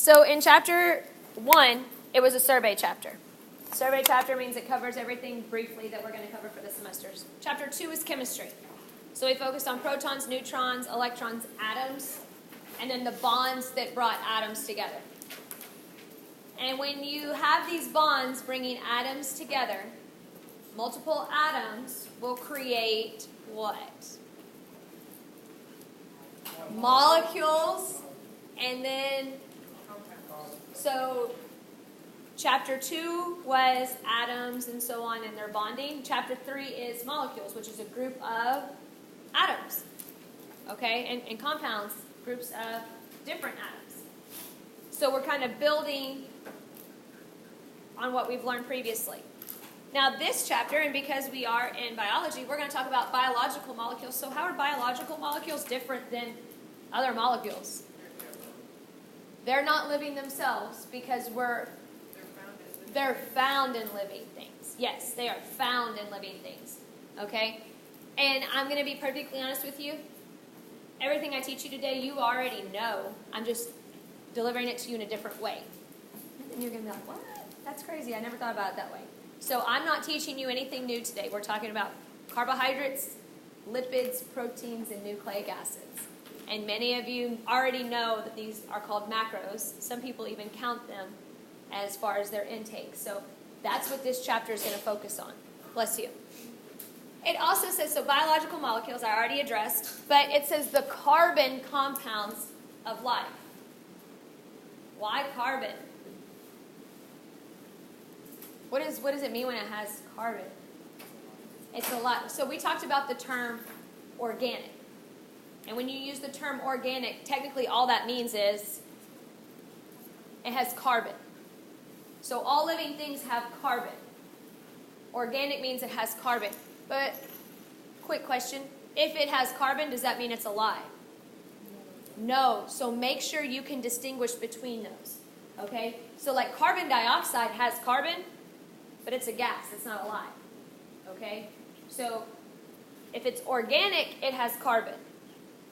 So in chapter 1, it was a survey chapter. Survey chapter means it covers everything briefly that we're going to cover for the semesters. Chapter 2 is chemistry. So we focused on protons, neutrons, electrons, atoms, and then the bonds that brought atoms together. And when you have these bonds bringing atoms together, multiple atoms will create what? Molecules, and then, so chapter 2 was atoms and so on and their bonding. Chapter 3 is molecules, which is a group of atoms, okay, and compounds, groups of different atoms. So we're kind of building on what we've learned previously. Now this chapter, and because we are in biology, we're going to talk about biological molecules. So how are biological molecules different than other molecules? They're not living themselves because they're found in living things. Yes, they are found in living things. Okay? And I'm going to be perfectly honest with you. Everything I teach you today, you already know. I'm just delivering it to you in a different way. And you're going to be like, what? That's crazy. I never thought about it that way. So I'm not teaching you anything new today. We're talking about carbohydrates, lipids, proteins, and nucleic acids. And many of you already know that these are called macros. Some people even count them as far as their intake. So that's what this chapter is going to focus on. Bless you. It also says, so biological molecules I already addressed, but it says the carbon compounds of life. Why carbon? What does it mean when it has carbon? It's a lot. So we talked about the term organic. And when you use the term organic, technically all that means is it has carbon. So all living things have carbon. Organic means it has carbon. But, quick question, if it has carbon, does that mean it's alive? No. So make sure you can distinguish between those. Okay? So like carbon dioxide has carbon, but it's a gas. It's not alive. Okay? So if it's organic, it has carbon.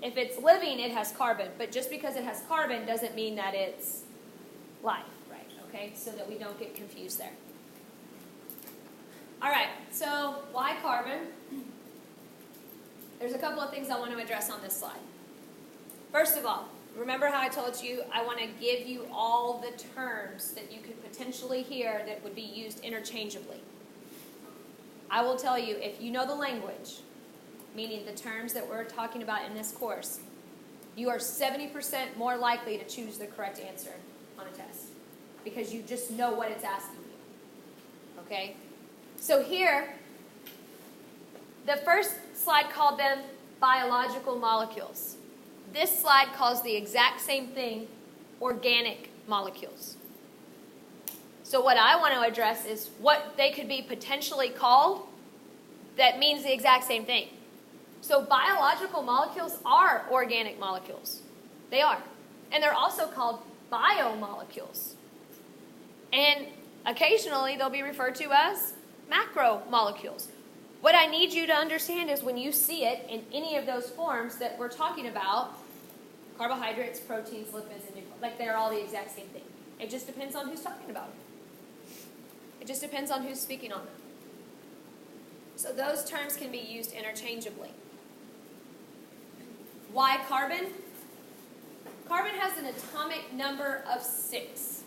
If it's living, it has carbon. But just because it has carbon doesn't mean that it's life, right? Okay? So that we don't get confused there. All right, so why carbon? There's a couple of things I want to address on this slide. First of all, remember how I told you I want to give you all the terms that you could potentially hear that would be used interchangeably. I will tell you, if you know the language, meaning the terms that we're talking about in this course, you are 70% more likely to choose the correct answer on a test because you just know what it's asking you. Okay? So here, the first slide called them biological molecules. This slide calls the exact same thing organic molecules. So what I want to address is what they could be potentially called that means the exact same thing. So biological molecules are organic molecules. They are. And they're also called biomolecules. And occasionally they'll be referred to as macromolecules. What I need you to understand is when you see it in any of those forms that we're talking about, carbohydrates, proteins, lipids, and nucleic, like they're all the exact same thing. It just depends on who's talking about them. It just depends on who's speaking on them. So those terms can be used interchangeably. Why carbon? Carbon has an atomic number of 6.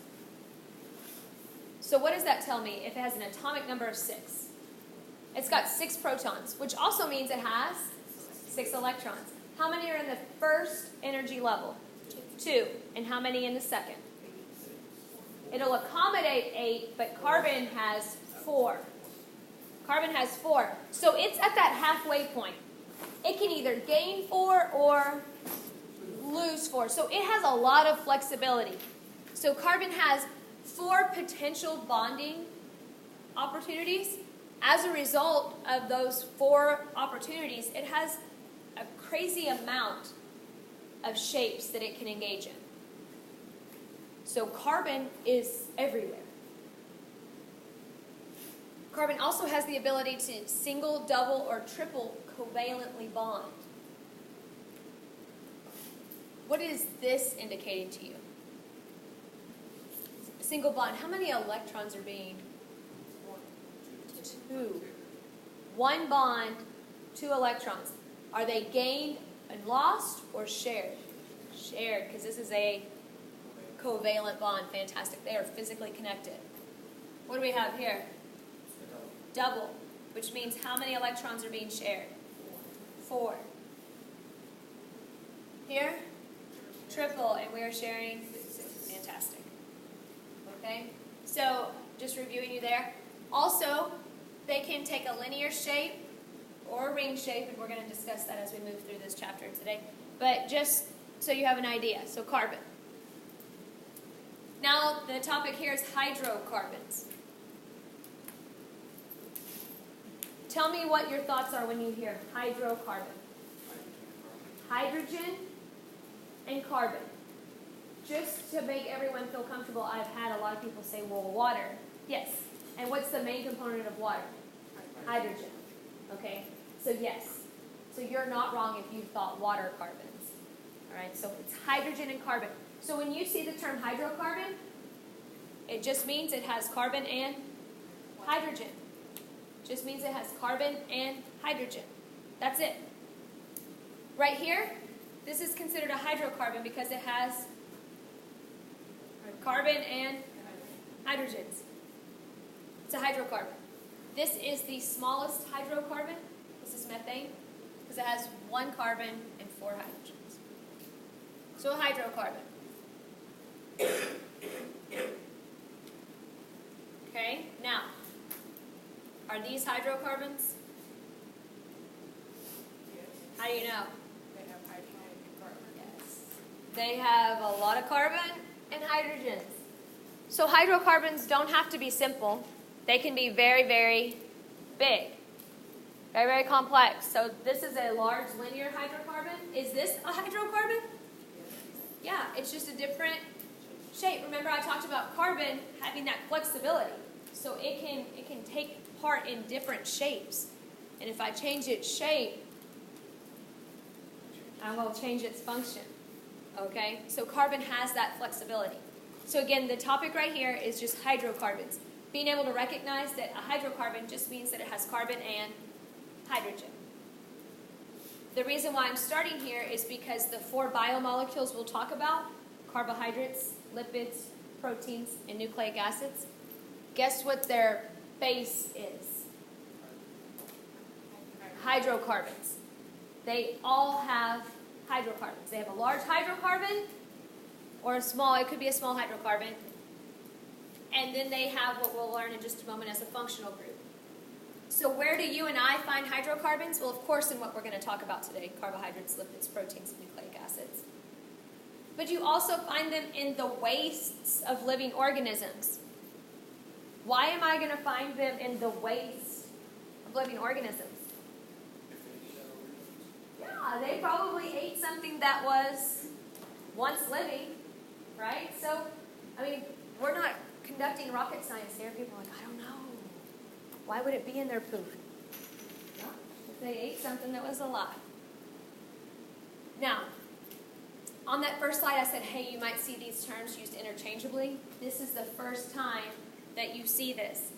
So what does that tell me if it has an atomic number of 6? It's got 6 protons, which also means it has 6 electrons. How many are in the first energy level? 2. And how many in the second? It'll accommodate 8, but carbon has 4. Carbon has 4. So it's at that halfway point. It can either gain 4 or lose 4. So it has a lot of flexibility. So carbon has 4 potential bonding opportunities. As a result of those 4 opportunities, it has a crazy amount of shapes that it can engage in. So carbon is everywhere. Carbon also has the ability to single, double, or triple covalently bond. What is this indicating to you? Single bond. How many electrons are being? 2. 1 bond, 2 electrons. Are they gained and lost or shared? Shared, because this is a covalent bond. Fantastic. They are physically connected. What do we have here? Double, which means how many electrons are being shared? 4. Here? Triple, and we are sharing 6. Fantastic. Okay? So, just reviewing you there. Also, they can take a linear shape or a ring shape, and we're going to discuss that as we move through this chapter today. But just so you have an idea. So, carbon. Now, the topic here is hydrocarbons. Tell me what your thoughts are when you hear hydrocarbon. Hydrogen and carbon. Just to make everyone feel comfortable, I've had a lot of people say, well, water. Yes. And what's the main component of water? Hydrogen. Okay? So yes. So you're not wrong if you thought water carbons. All right? So it's hydrogen and carbon. So when you see the term hydrocarbon, it just means it has carbon and hydrogen. Just means it has carbon and hydrogen. That's it. Right here, this is considered a hydrocarbon because it has carbon and hydrogens. It's a hydrocarbon. This is the smallest hydrocarbon. This is methane because it has 1 carbon and 4 hydrogens. So a hydrocarbon. Okay, now, are these hydrocarbons? How do you know? They have hydrogen and carbon. Yes. They have a lot of carbon and hydrogens. So hydrocarbons don't have to be simple. They can be very, very big. Very, very complex. So this is a large linear hydrocarbon. Is this a hydrocarbon? Yeah, it's just a different shape. Remember I talked about carbon having that flexibility. So it can take part in different shapes. And if I change its shape, I will change its function. Okay? So carbon has that flexibility. So again, the topic right here is just hydrocarbons. Being able to recognize that a hydrocarbon just means that it has carbon and hydrogen. The reason why I'm starting here is because the 4 biomolecules we'll talk about, carbohydrates, lipids, proteins, and nucleic acids, guess what their base is? Hydrocarbons. They all have hydrocarbons. They have a large hydrocarbon or a small, it could be a small hydrocarbon. And then they have what we'll learn in just a moment as a functional group. So where do you and I find hydrocarbons? Well, of course, in what we're going to talk about today, carbohydrates, lipids, proteins, and nucleic acids. But you also find them in the wastes of living organisms. Why am I going to find them in the waste of living organisms? Yeah, they probably ate something that was once living, right? So, I mean, we're not conducting rocket science here. People are like, I don't know. Why would it be in their poop? Well, if they ate something that was alive. Now, on that first slide I said, hey, you might see these terms used interchangeably. This is the first time that you see this.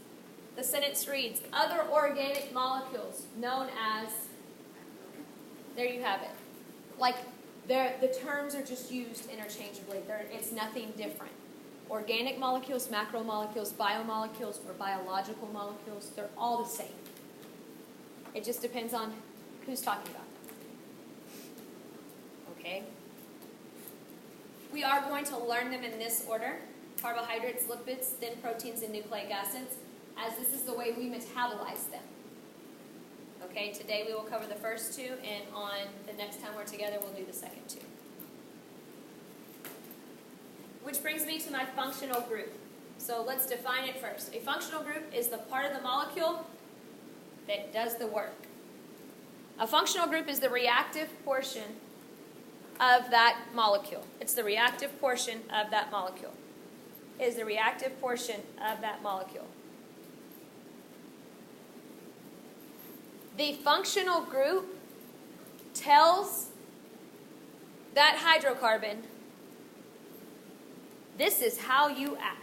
The sentence reads, other organic molecules known as, there you have it. Like, the terms are just used interchangeably. It's nothing different. Organic molecules, macromolecules, biomolecules, or biological molecules, they're all the same. It just depends on who's talking about them. Okay? We are going to learn them in this order. Carbohydrates, lipids, then proteins, and nucleic acids, as this is the way we metabolize them. Okay, today we will cover the first 2, and on the next time we're together, we'll do the second 2. Which brings me to my functional group. So let's define it first. A functional group is the part of the molecule that does the work. A functional group is the reactive portion of that molecule. It's the reactive portion of that molecule. It is the reactive portion of that molecule. The functional group tells that hydrocarbon, this is how you act.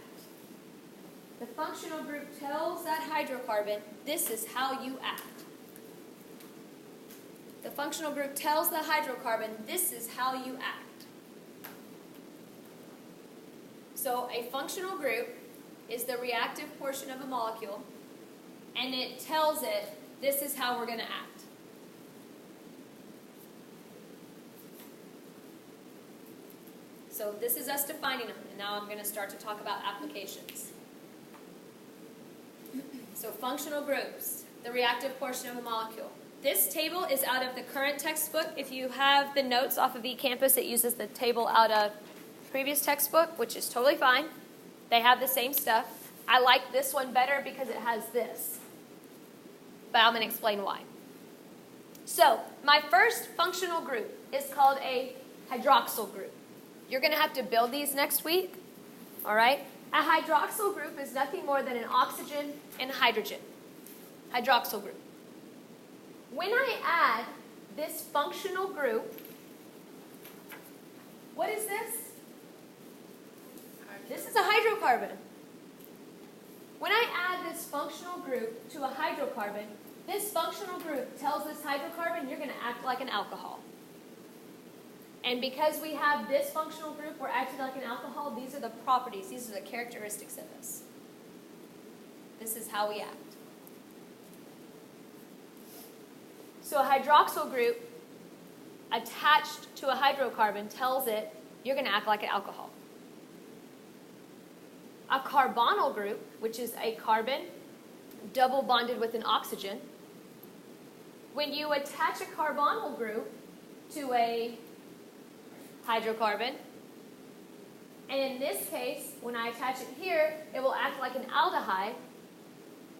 The functional group tells that hydrocarbon, this is how you act. The functional group tells the hydrocarbon, this is how you act. So a functional group is the reactive portion of a molecule, and it tells it, this is how we're going to act. So this is us defining them, and now I'm going to start to talk about applications. So functional groups, the reactive portion of a molecule. This table is out of the current textbook. If you have the notes off of eCampus, it uses the table out of previous textbook, which is totally fine. They have the same stuff. I like this one better because it has this. But I'm going to explain why. So my first functional group is called a hydroxyl group. You're going to have to build these next week. All right? A hydroxyl group is nothing more than an oxygen and a hydrogen. Hydroxyl group. When I add this functional group, what is this? This is a hydrocarbon. When I add this functional group to a hydrocarbon, this functional group tells this hydrocarbon you're going to act like an alcohol. And because we have this functional group, we're acting like an alcohol. These are the properties, these are the characteristics of this. This is how we act. So a hydroxyl group attached to a hydrocarbon tells it you're going to act like an alcohol. A carbonyl group, which is a carbon double bonded with an oxygen, when you attach a carbonyl group to a hydrocarbon, and in this case, when I attach it here, it will act like an aldehyde.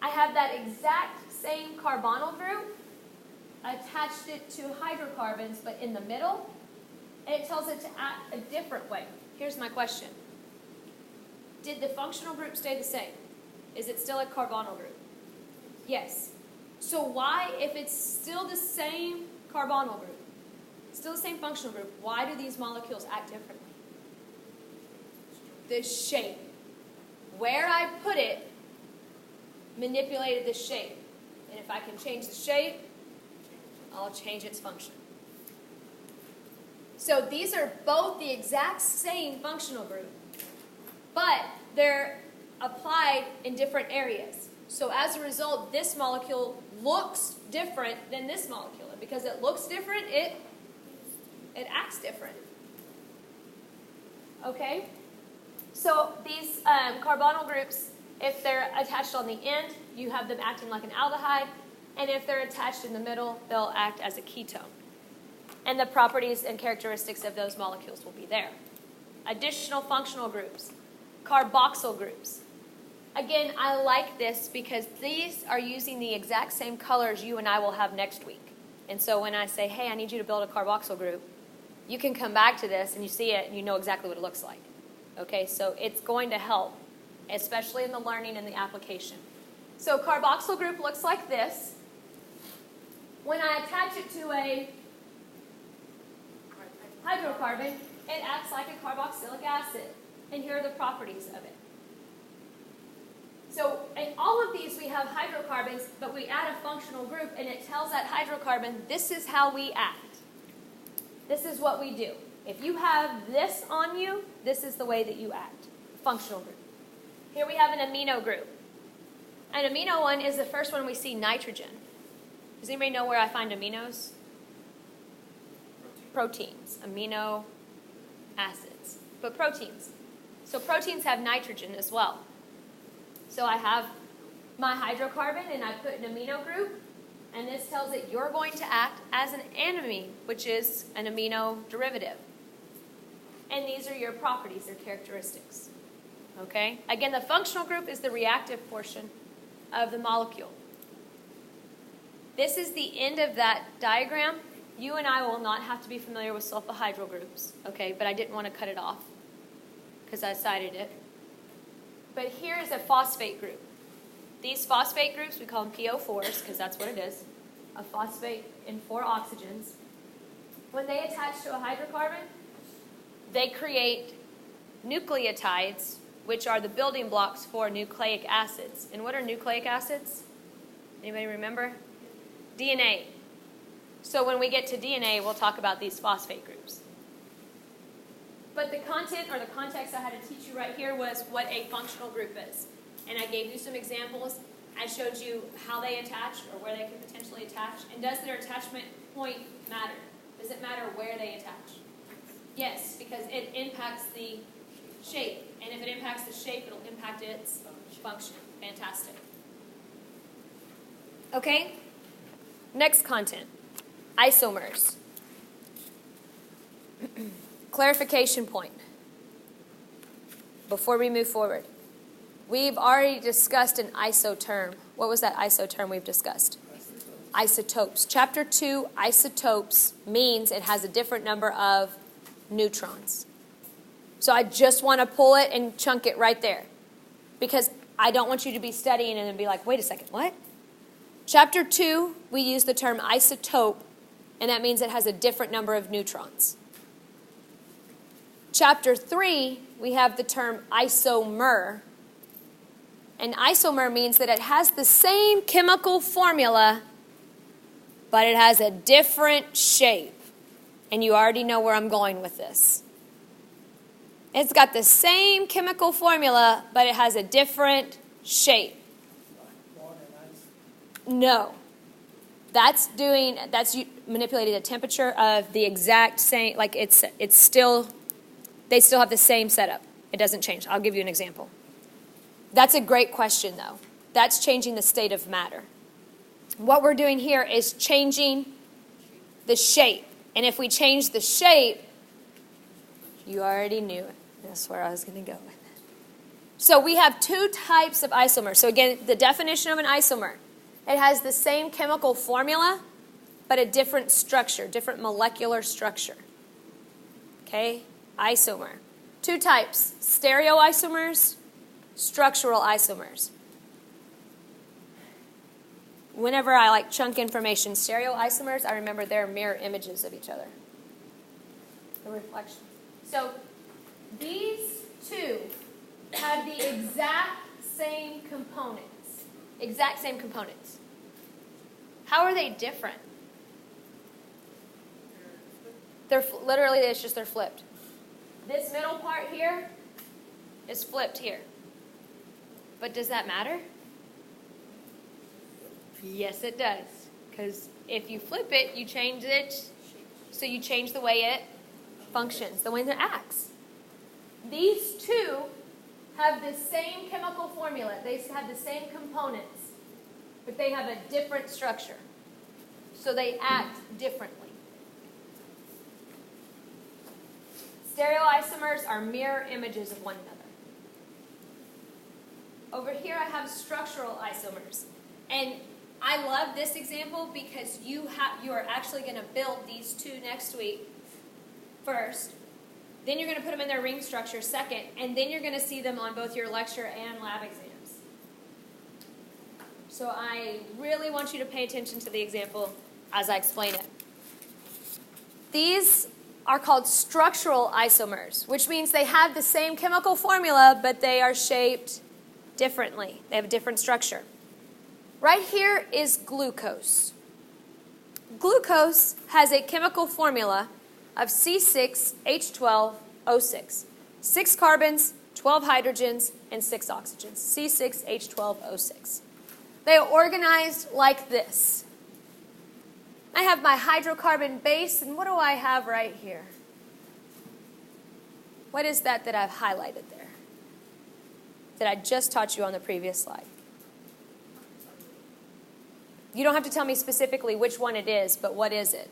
I have that exact same carbonyl group, attached it to hydrocarbons, but in the middle, and it tells it to act a different way. Here's my question. Did the functional group stay the same? Is it still a carbonyl group? Yes. So why, if it's still the same carbonyl group, still the same functional group, why do these molecules act differently? The shape. Where I put it manipulated the shape. And if I can change the shape, I'll change its function. So these are both the exact same functional group, but they're applied in different areas. So as a result, this molecule looks different than this molecule. And because it looks different, it acts different. Okay? So these carbonyl groups, if they're attached on the end, you have them acting like an aldehyde. And if they're attached in the middle, they'll act as a ketone. And the properties and characteristics of those molecules will be there. Additional functional groups. Carboxyl groups. Again, I like this because these are using the exact same colors you and I will have next week. And so when I say, hey, I need you to build a carboxyl group, you can come back to this and you see it and you know exactly what it looks like. Okay, so it's going to help, especially in the learning and the application. So carboxyl group looks like this. When I attach it to a hydrocarbon, it acts like a carboxylic acid. And here are the properties of it. So in all of these we have hydrocarbons, but we add a functional group and it tells that hydrocarbon, this is how we act. This is what we do. If you have this on you, this is the way that you act. Functional group. Here we have an amino group. An amino one is the first one we see, nitrogen. Does anybody know where I find aminos? Proteins. Amino acids. But proteins. So proteins have nitrogen as well. So I have my hydrocarbon and I put an amino group, and this tells it you're going to act as an enamine, which is an amino derivative. And these are your properties, their characteristics. Okay? Again, the functional group is the reactive portion of the molecule. This is the end of that diagram. You and I will not have to be familiar with sulfhydryl groups, okay? But I didn't want to cut it off because I cited it. But here is a phosphate group. These phosphate groups, we call them PO4s because that's what it is. A phosphate and 4 oxygens. When they attach to a hydrocarbon, they create nucleotides which are the building blocks for nucleic acids. And what are nucleic acids? Anybody remember? DNA. So when we get to DNA, we'll talk about these phosphate groups. But the content or the context I had to teach you right here was what a functional group is. And I gave you some examples. I showed you how they attach or where they can potentially attach. And does their attachment point matter? Does it matter where they attach? Yes, because it impacts the shape. And if it impacts the shape, it'll impact its function. Fantastic. Okay? Next content. Isomers. Clarification point. Before we move forward. We've already discussed an isotherm. What was that isotherm we've discussed? Isotopes. Chapter 2, isotopes means it has a different number of neutrons. So I just want to pull it and chunk it right there. Because I don't want you to be studying and then be like, wait a second, what? Chapter 2, we use the term isotope, and that means it has a different number of neutrons. Chapter 3, we have the term isomer. And isomer means that it has the same chemical formula, but it has a different shape. And you already know where I'm going with this. It's got the same chemical formula, but it has a different shape. No. That's manipulating the temperature of the exact same, like it's still, they still have the same setup. It doesn't change. I'll give you an example. That's a great question, though. That's changing the state of matter. What we're doing here is changing the shape. And if we change the shape, you already knew it. That's where I was going to go with it. So we have two types of isomers. So again, the definition of an isomer. It has the same chemical formula, but a different structure, different molecular structure. Okay? Isomer. Two types. Stereoisomers, structural isomers. Whenever I chunk information, stereoisomers, I remember they're mirror images of each other. The reflection. So these two have the exact same components. Exact same components. How are they different? They're literally, it's just they're flipped. This middle part here is flipped here. But does that matter? Yes, it does. Because if you flip it, you change it. So you change the way it functions, the way it acts. These two have the same chemical formula. They have the same components. But they have a different structure. So they act differently. Stereoisomers are mirror images of one another. Over here I have structural isomers. And I love this example because you are actually going to build these two next week first. Then you're going to put them in their ring structure second. And then you're going to see them on both your lecture and lab exams. So I really want you to pay attention to the example as I explain it. These are called structural isomers, which means they have the same chemical formula, but they are shaped differently. They have a different structure. Right here is glucose. Glucose has a chemical formula of C6H12O6. 6 carbons, 12 hydrogens, and 6 oxygens. C6H12O6. They are organized like this. I have my hydrocarbon base, and what do I have right here? What is that I've highlighted there? That I just taught you on the previous slide. You don't have to tell me specifically which one it is, but what is it?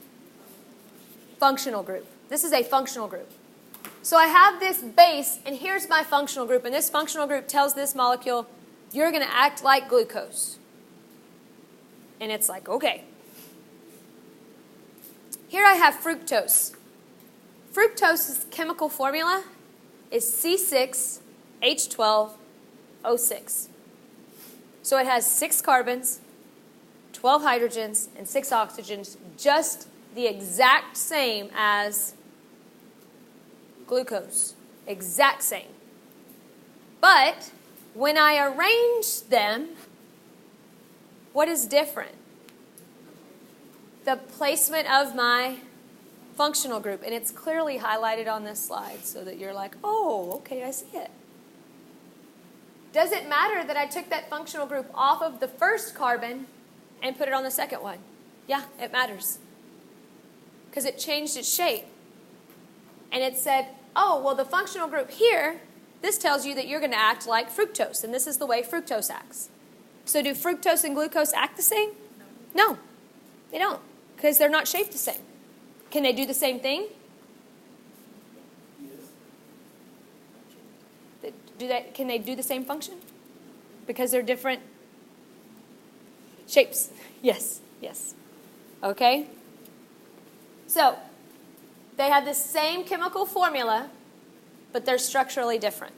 Functional group. This is a functional group. So I have this base, and here's my functional group, and this functional group tells this molecule, you're going to act like glucose. And it's like, okay. Here I have fructose. Fructose's chemical formula is C6H12O6. So it has 6 carbons, 12 hydrogens, and 6 oxygens, just the exact same as glucose. Exact same. But when I arrange them, what is different? The placement of my functional group. And it's clearly highlighted on this slide so that you're like, oh, okay, I see it. Does it matter that I took that functional group off of the first carbon and put it on the second one? Yeah, it matters. Because it changed its shape. And it said, oh, well, the functional group here, this tells you that you're going to act like fructose. And this is the way fructose acts. So do fructose and glucose act the same? No, they don't. Because they're not shaped the same. Can they do the same thing? Can they do the same function? Because they're different shapes. Yes, yes. Okay? So, they have the same chemical formula, but they're structurally different.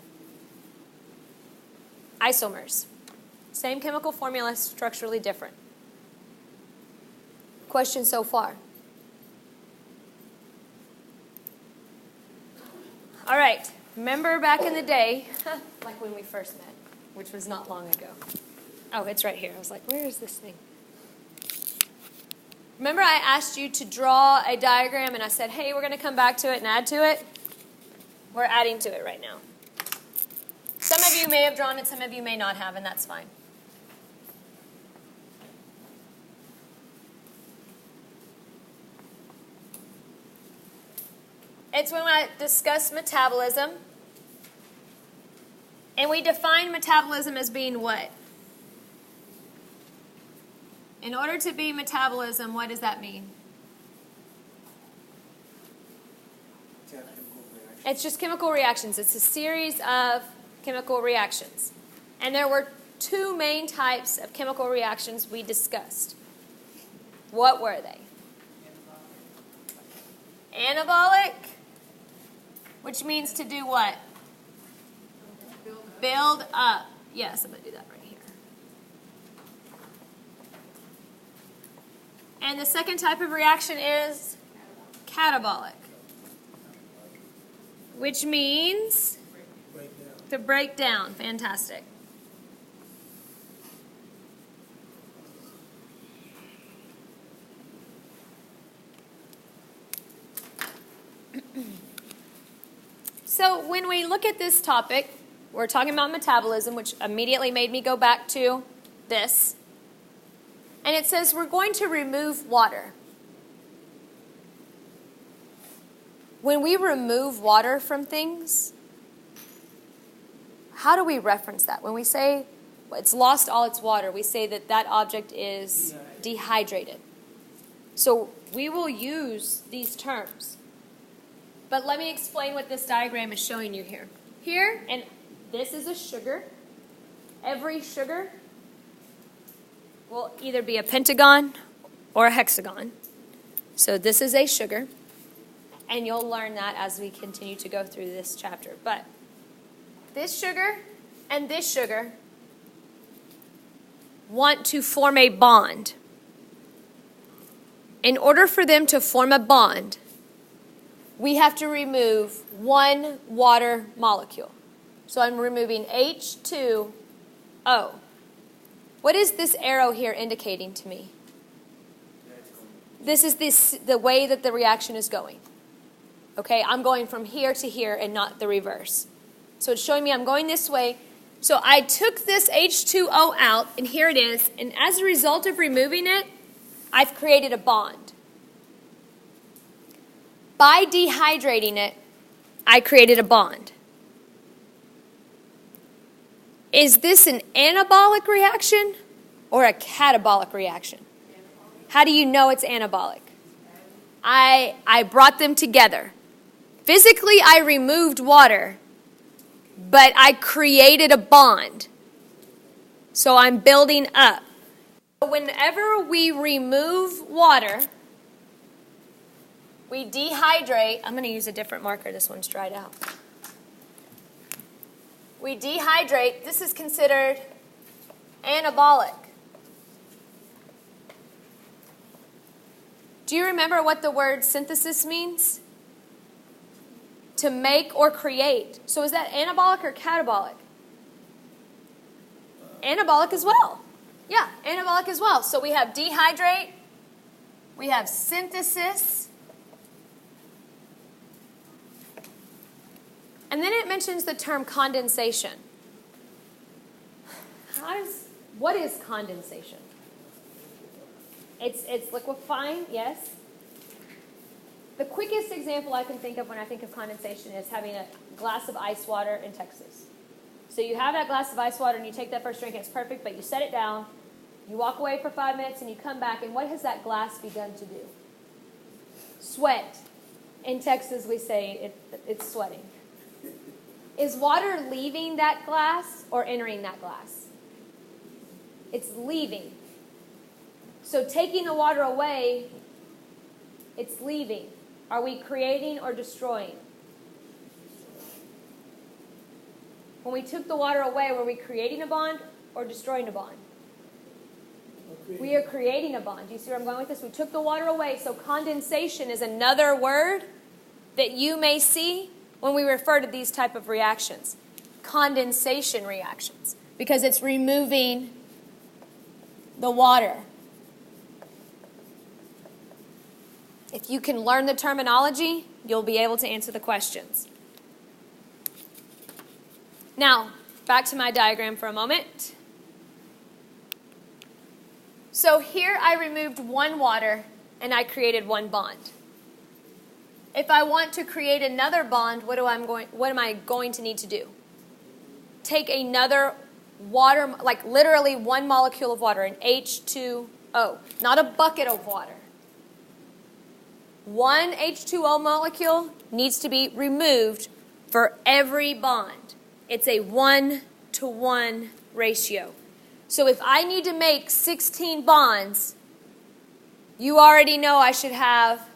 Isomers. Same chemical formula, structurally different. Question so far? All right. Remember back in the day, like when we first met, which was not long ago. Oh, it's right here. I was like, where is this thing? Remember I asked you to draw a diagram and I said, hey, we're going to come back to it and add to it? We're adding to it right now. Some of you may have drawn it, some of you may not have, and that's fine. It's when I discuss metabolism. And we define metabolism as being what? In order to be metabolism, what does that mean? It's just chemical reactions. It's a series of chemical reactions. And there were two main types of chemical reactions we discussed. What were they? Anabolic, which means to do what? Build up. Yes, I'm going to do that right here. And the second type of reaction is catabolic, which means to break down. Fantastic. So when we look at this topic, we're talking about metabolism, which immediately made me go back to this. And it says we're going to remove water. When we remove water from things, how do we reference that? When we say it's lost all its water, we say that that object is dehydrated. So we will use these terms. But let me explain what this diagram is showing you here. Here, and this is a sugar. Every sugar will either be a pentagon or a hexagon. So this is a sugar. And you'll learn that as we continue to go through this chapter. But this sugar and this sugar want to form a bond. In order for them to form a bond, we have to remove one water molecule. So I'm removing H2O. What is this arrow here indicating to me? This is the way that the reaction is going. Okay, I'm going from here to here and not the reverse. So it's showing me I'm going this way. So I took this H2O out, and here it is. And as a result of removing it, I've created a bond. By dehydrating it, I created a bond. Is this an anabolic reaction or a catabolic reaction? How do you know it's anabolic? I brought them together. Physically, I removed water, but I created a bond. So I'm building up. Whenever we remove water, we dehydrate. I'm going to use a different marker. This one's dried out. We dehydrate. This is considered anabolic. Do you remember what the word synthesis means? To make or create. So is that anabolic or catabolic? Anabolic as well. Yeah, anabolic as well. So we have dehydrate, we have synthesis, and then it mentions the term condensation. What is condensation? It's liquefying, yes. The quickest example I can think of when I think of condensation is having a glass of ice water in Texas. So you have that glass of ice water and you take that first drink and it's perfect, but you set it down, you walk away for 5 minutes and you come back, and what has that glass begun to do? Sweat. In Texas we say it's sweating. Is water leaving that glass or entering that glass? It's leaving. So taking the water away, it's leaving. Are we creating or destroying? When we took the water away, were we creating a bond or destroying a bond? We are creating a bond. Do you see where I'm going with this? We took the water away. So condensation is another word that you may see when we refer to these type of reactions. Condensation reactions. Because it's removing the water. If you can learn the terminology, you'll be able to answer the questions. Now, back to my diagram for a moment. So here I removed one water and I created one bond. If I want to create another bond, what am I going to need to do? Take another water, like literally one molecule of water, an H2O, not a bucket of water. One H2O molecule needs to be removed for every bond. It's a 1-to-1 ratio. So if I need to make 16 bonds, you already know I should have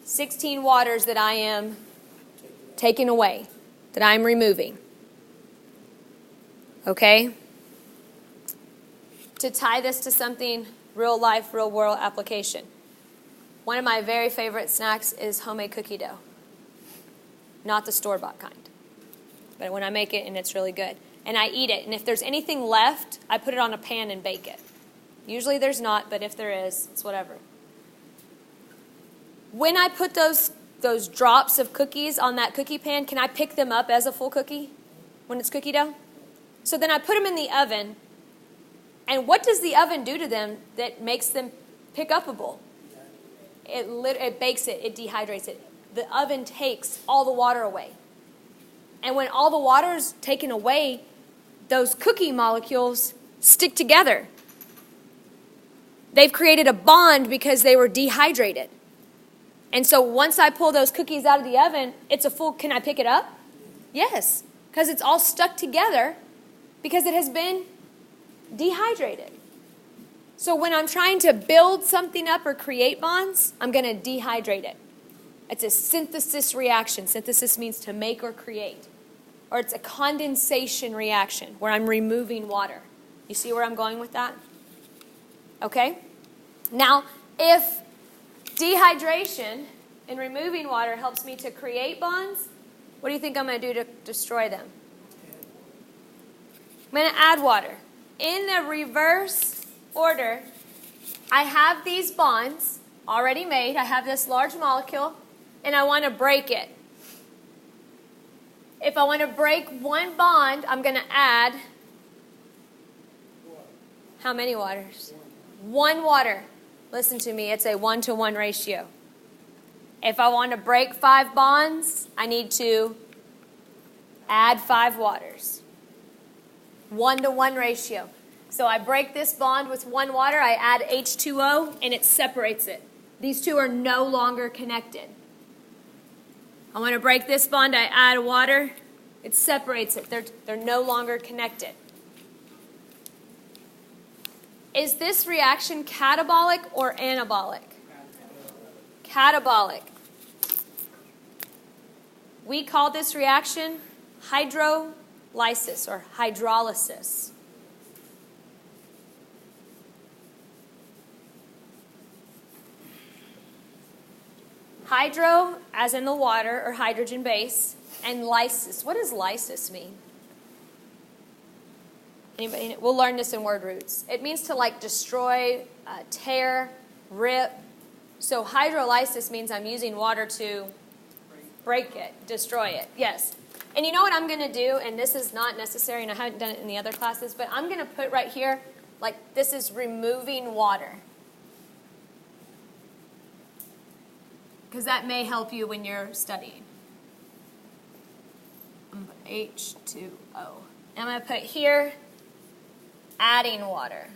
16 waters that I am taking away, that I'm removing. Okay? To tie this to something real life, real world application. One of my very favorite snacks is homemade cookie dough. Not the store-bought kind. But when I make it and it's really good. And I eat it. And if there's anything left, I put it on a pan and bake it. Usually there's not, but if there is, it's whatever. When I put those drops of cookies on that cookie pan, can I pick them up as a full cookie when it's cookie dough? So then I put them in the oven. And what does the oven do to them that makes them pick upable? It bakes it. It dehydrates it. The oven takes all the water away. And when all the water is taken away, those cookie molecules stick together. They've created a bond because they were dehydrated. And so once I pull those cookies out of the oven, it's a full, can I pick it up? Yes, because it's all stuck together because it has been dehydrated. So when I'm trying to build something up or create bonds, I'm going to dehydrate it. It's a synthesis reaction. Synthesis means to make or create. Or it's a condensation reaction where I'm removing water. You see where I'm going with that? Okay? Now, if dehydration and removing water helps me to create bonds, what do you think I'm going to do to destroy them? I'm going to add water. In the reverse order, I have these bonds already made. I have this large molecule, and I want to break it. If I want to break one bond, I'm going to add how many waters? One water. Listen to me, it's a 1-to-1 ratio. If I want to break 5 bonds, I need to add 5 waters. 1-to-1 ratio. So I break this bond with 1 water, I add H2O, and it separates it. These two are no longer connected. I want to break this bond, I add water, it separates it. They're no longer connected. Is this reaction catabolic or anabolic? Catabolic. We call this reaction hydrolysis or hydrolysis. Hydro, as in the water or hydrogen base, and lysis. What does lysis mean? Anybody? We'll learn this in word roots. It means to like destroy, tear, rip. So hydrolysis means I'm using water to break it, destroy it. Yes. And you know what I'm going to do, and this is not necessary, and I haven't done it in the other classes, but I'm going to put right here, like this is removing water. Because that may help you when you're studying. I'm going to put H2O. I'm going to put here, adding water.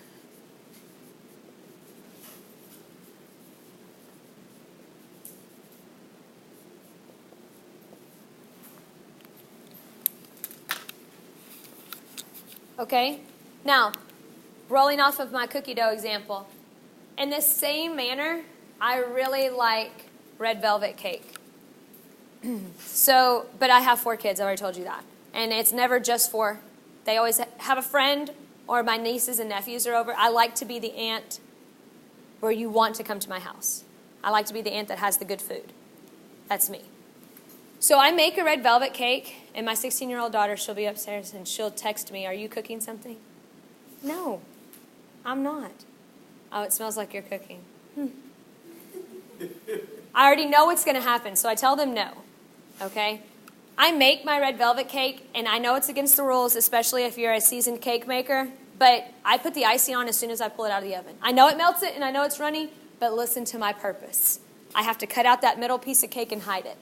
Okay? Now, rolling off of my cookie dough example. In this same manner, I really like red velvet cake. But I have 4 kids, I already told you that. And it's never just 4. They always have a friend or my nieces and nephews are over. I like to be the aunt where you want to come to my house. I like to be the aunt that has the good food. That's me. So I make a red velvet cake, and my 16-year-old daughter, she'll be upstairs, and she'll text me, "Are you cooking something?" No, I'm not. "Oh, it smells like you're cooking." I already know what's going to happen, so I tell them no. Okay? I make my red velvet cake, and I know it's against the rules, especially if you're a seasoned cake maker, but I put the icing on as soon as I pull it out of the oven. I know it melts it, and I know it's runny, but listen to my purpose. I have to cut out that middle piece of cake and hide it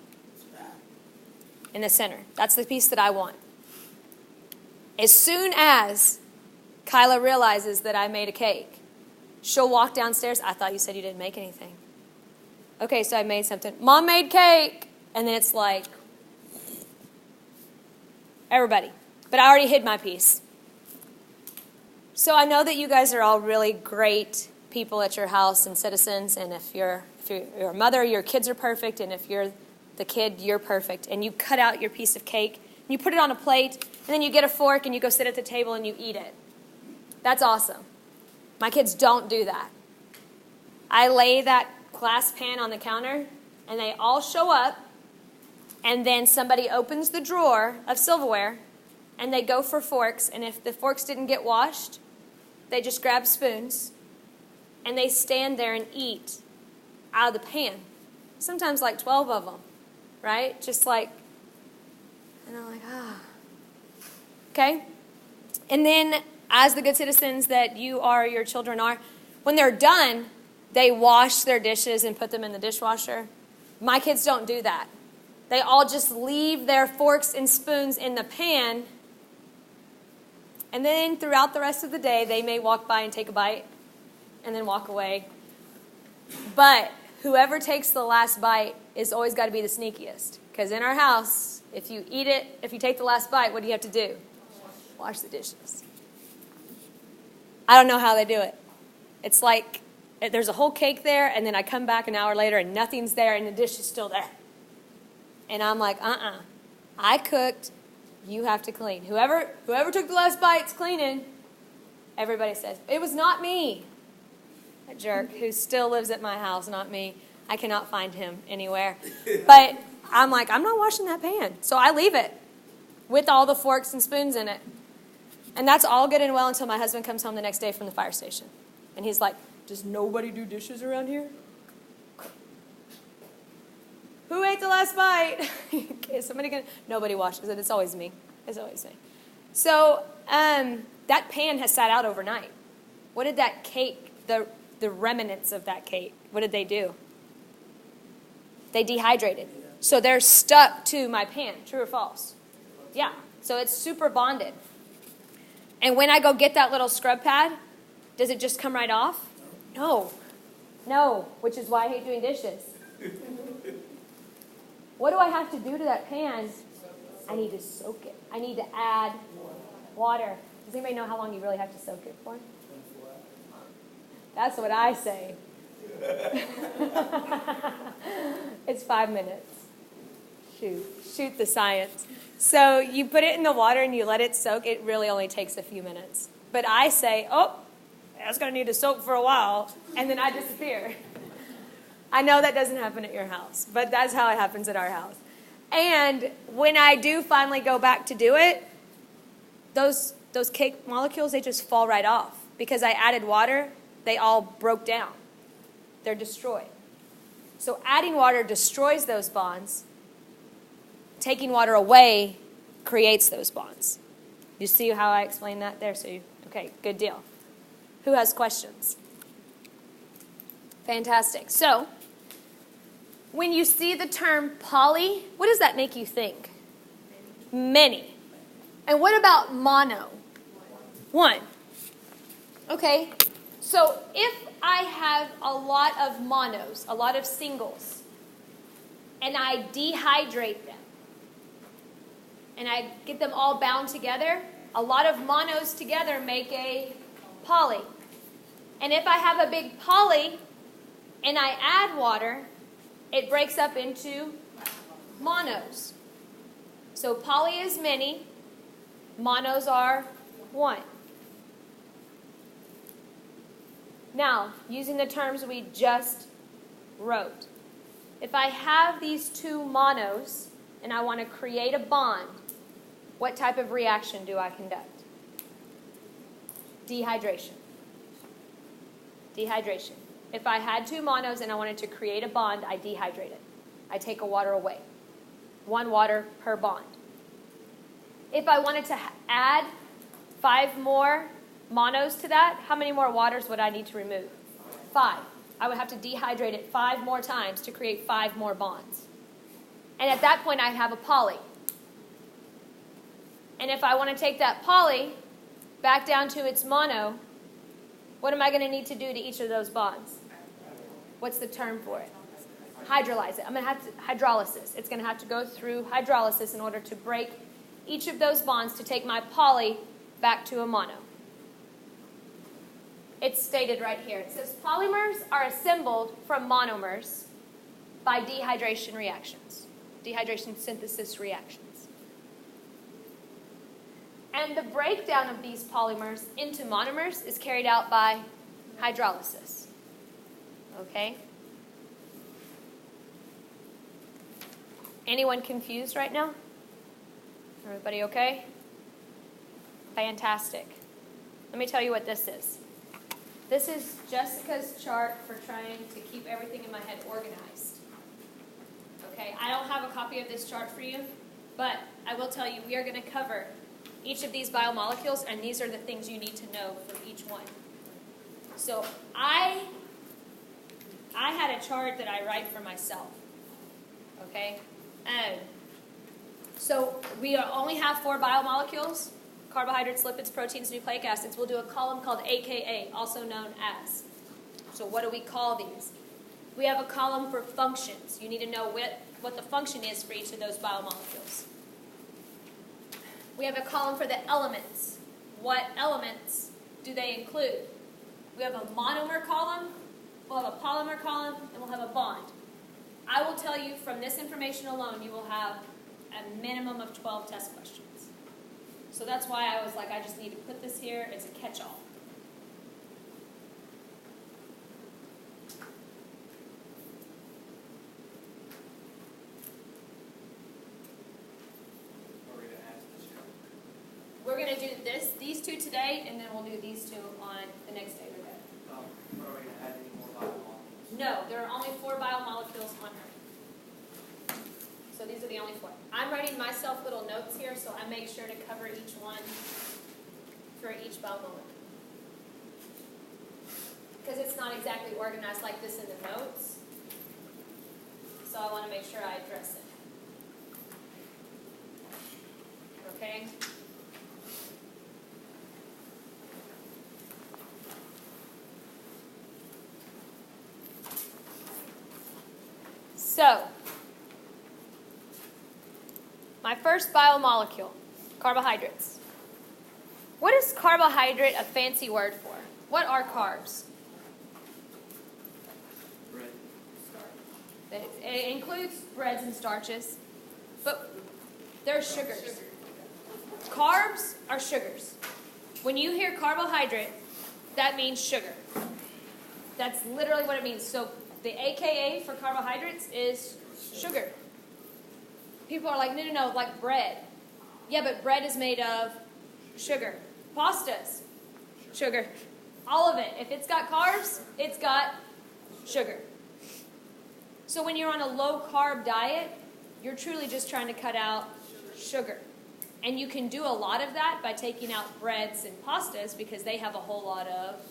in the center. That's the piece that I want. As soon as Kyla realizes that I made a cake, she'll walk downstairs. "I thought you said you didn't make anything." "Okay, so I made something." "Mom made cake." And then it's like, everybody. But I already hid my piece. So I know that you guys are all really great people at your house and citizens. And if you're a mother, your kids are perfect. And if you're the kid, you're perfect. And you cut out your piece of cake, and you put it on a plate, and then you get a fork, and you go sit at the table, and you eat it. That's awesome. My kids don't do that. I lay that glass pan on the counter, and they all show up, and then somebody opens the drawer of silverware, and they go for forks, and if the forks didn't get washed, they just grab spoons, and they stand there and eat out of the pan. Sometimes like 12 of them, right? Just like, and I'm like, Okay? And then, as the good citizens that you are, your children are, when they're done, they wash their dishes and put them in the dishwasher. My kids don't do that. They all just leave their forks and spoons in the pan, and then throughout the rest of the day, they may walk by and take a bite and then walk away. But whoever takes the last bite is always got to be the sneakiest. Because in our house, if you eat it, if you take the last bite, what do you have to do? Wash the dishes. I don't know how they do it. It's like there's a whole cake there, and then I come back an hour later, and nothing's there, and the dish is still there. And I'm like, I cooked. You have to clean. Whoever took the last bite's cleaning. Everybody says, "It was not me." That jerk who still lives at my house, not me. I cannot find him anywhere. But I'm like, I'm not washing that pan. So I leave it with all the forks and spoons in it. And that's all good and well until my husband comes home the next day from the fire station. And he's like, "Does nobody do dishes around here? Who ate the last bite?" Is somebody gonna? Nobody washes it. It's always me. It's always me. So that pan has sat out overnight. What did that cake, the remnants of that cake, what did they do? They dehydrated. So they're stuck to my pan. True or false? Yeah. So it's super bonded. And when I go get that little scrub pad, does it just come right off? No. No, which is why I hate doing dishes. What do I have to do to that pan? I need to soak it. I need to add water. Does anybody know how long you really have to soak it for? That's what I say. It's 5 minutes. Shoot the science. So you put it in the water and you let it soak. It really only takes a few minutes. But I say, that's going to need to soak for a while. And then I disappear. I know that doesn't happen at your house. But that's how it happens at our house. And when I do finally go back to do it, those those cake molecules, they just fall right off. Because I added water, they all broke down. They're destroyed. So adding water destroys those bonds. Taking water away creates those bonds. You see how I explained that there? Okay, good deal. Who has questions? Fantastic. So, when you see the term poly, what does that make you think? Many. And what about mono? One. Okay, so if I have a lot of monos, a lot of singles, and I dehydrate them, and I get them all bound together, a lot of monos together make a poly. And if I have a big poly and I add water, it breaks up into monos. So poly is many, monos are one. Now, using the terms we just wrote, if I have these two monos and I want to create a bond, what type of reaction do I conduct? Dehydration. Dehydration. If I had two monos and I wanted to create a bond, I dehydrate it. I take a water away. 1 water per bond. If I wanted to add 5 more monos to that, how many more waters would I need to remove? 5. I would have to dehydrate it 5 more times to create 5 more bonds. And at that point, I'd have a poly. And if I want to take that poly back down to its mono, what am I going to need to do to each of those bonds? What's the term for it? Hydrolyze it. I'm going to have to hydrolysis. It's going to have to go through hydrolysis in order to break each of those bonds to take my poly back to a mono. It's stated right here. It says polymers are assembled from monomers by dehydration reactions, dehydration synthesis reactions. And the breakdown of these polymers into monomers is carried out by hydrolysis. Okay? Anyone confused right now? Everybody okay? Fantastic. Let me tell you what this is. This is Jessica's chart for trying to keep everything in my head organized. Okay, I don't have a copy of this chart for you, but I will tell you we are going to cover each of these biomolecules, and these are the things you need to know for each one. So I had a chart that I write for myself. Okay? So we only have 4 biomolecules: carbohydrates, lipids, proteins, nucleic acids. We'll do a column called AKA, also known as. So what do we call these? We have a column for functions. You need to know what the function is for each of those biomolecules. We have a column for the elements. What elements do they include? We have a monomer column, we'll have a polymer column, and we'll have a bond. I will tell you from this information alone, you will have a minimum of 12 test questions. So that's why I was like, I just need to put this here. It's a catch-all. We're going to do these 2 today, and then we'll do these 2 on the next day we're done. Are we going to add any more biomolecules? No, there are only 4 biomolecules on Earth. So these are the only 4. I'm writing myself little notes here, so I make sure to cover each one for each biomolecule. Because it's not exactly organized like this in the notes. So I want to make sure I address it. Okay? So, my first biomolecule, carbohydrates. What is carbohydrate a fancy word for? What are carbs? Bread. It includes breads and starches, but they're sugars. Carbs are sugars. When you hear carbohydrate, that means sugar. That's literally what it means. So the AKA for carbohydrates is sugar. People are like, no, like bread. Yeah, but bread is made of sugar. Pastas, sugar. All of it. If it's got carbs, it's got sugar. So when you're on a low-carb diet, you're truly just trying to cut out sugar. And you can do a lot of that by taking out breads and pastas because they have a whole lot of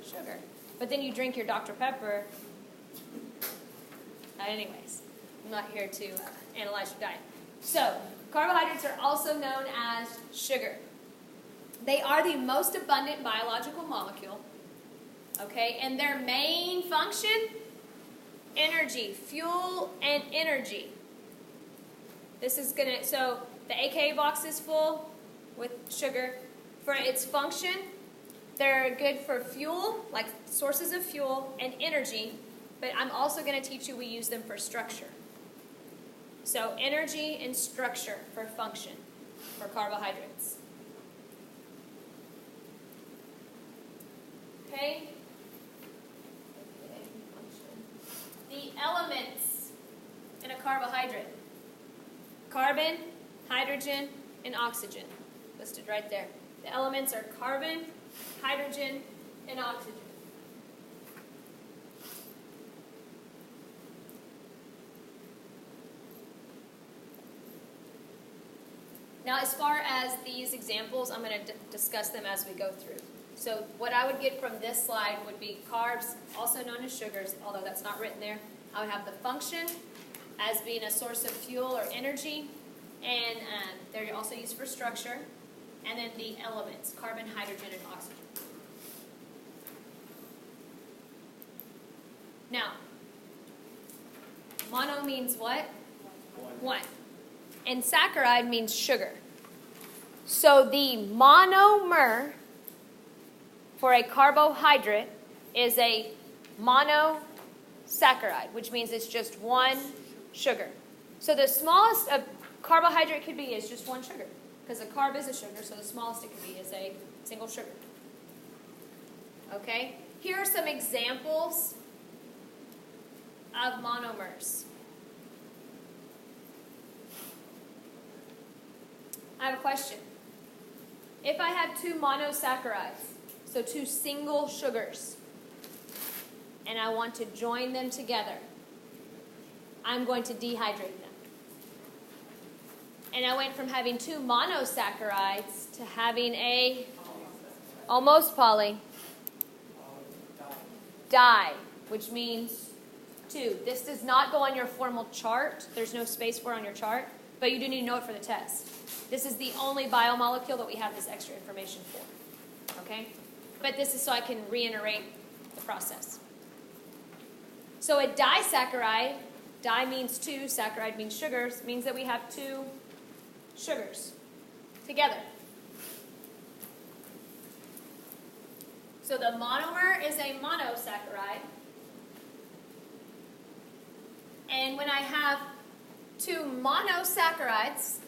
sugar. But then you drink your Dr. Pepper. Anyways, I'm not here to analyze your diet. So, carbohydrates are also known as sugar. They are the most abundant biological molecule. Okay, and their main function, energy, fuel and energy. This is going to, so the AKA box is full with sugar. For its function, they're good for fuel, like sources of fuel and energy, but I'm also going to teach you we use them for structure. So energy and structure for function for carbohydrates. Okay? The elements in a carbohydrate. Carbon, hydrogen, and oxygen. Listed right there. The elements are carbon, hydrogen, and oxygen. Now, as far as these examples, I'm going to discuss them as we go through. So what I would get from this slide would be carbs, also known as sugars, although that's not written there. I would have the function as being a source of fuel or energy, and they're also used for structure. And then the elements, carbon, hydrogen, and oxygen. Now, mono means what? One. And saccharide means sugar. So the monomer for a carbohydrate is a monosaccharide, which means it's just one sugar. So the smallest a carbohydrate could be is just one sugar, because a carb is a sugar, so the smallest it could be is a single sugar. Okay? Here are some examples of monomers. I have a question. If I have two monosaccharides, so two single sugars, and I want to join them together, I'm going to dehydrate them. And I went from having two monosaccharides to having a almost poly di, which means two. This does not go on your formal chart. There's no space for it on your chart, but you do need to know it for the test. This is the only biomolecule that we have this extra information for. Okay? But this is so I can reiterate the process. So a disaccharide, di means two, saccharide means sugars, means that we have two sugars together. So the monomer is a monosaccharide. And when I have two monosaccharides,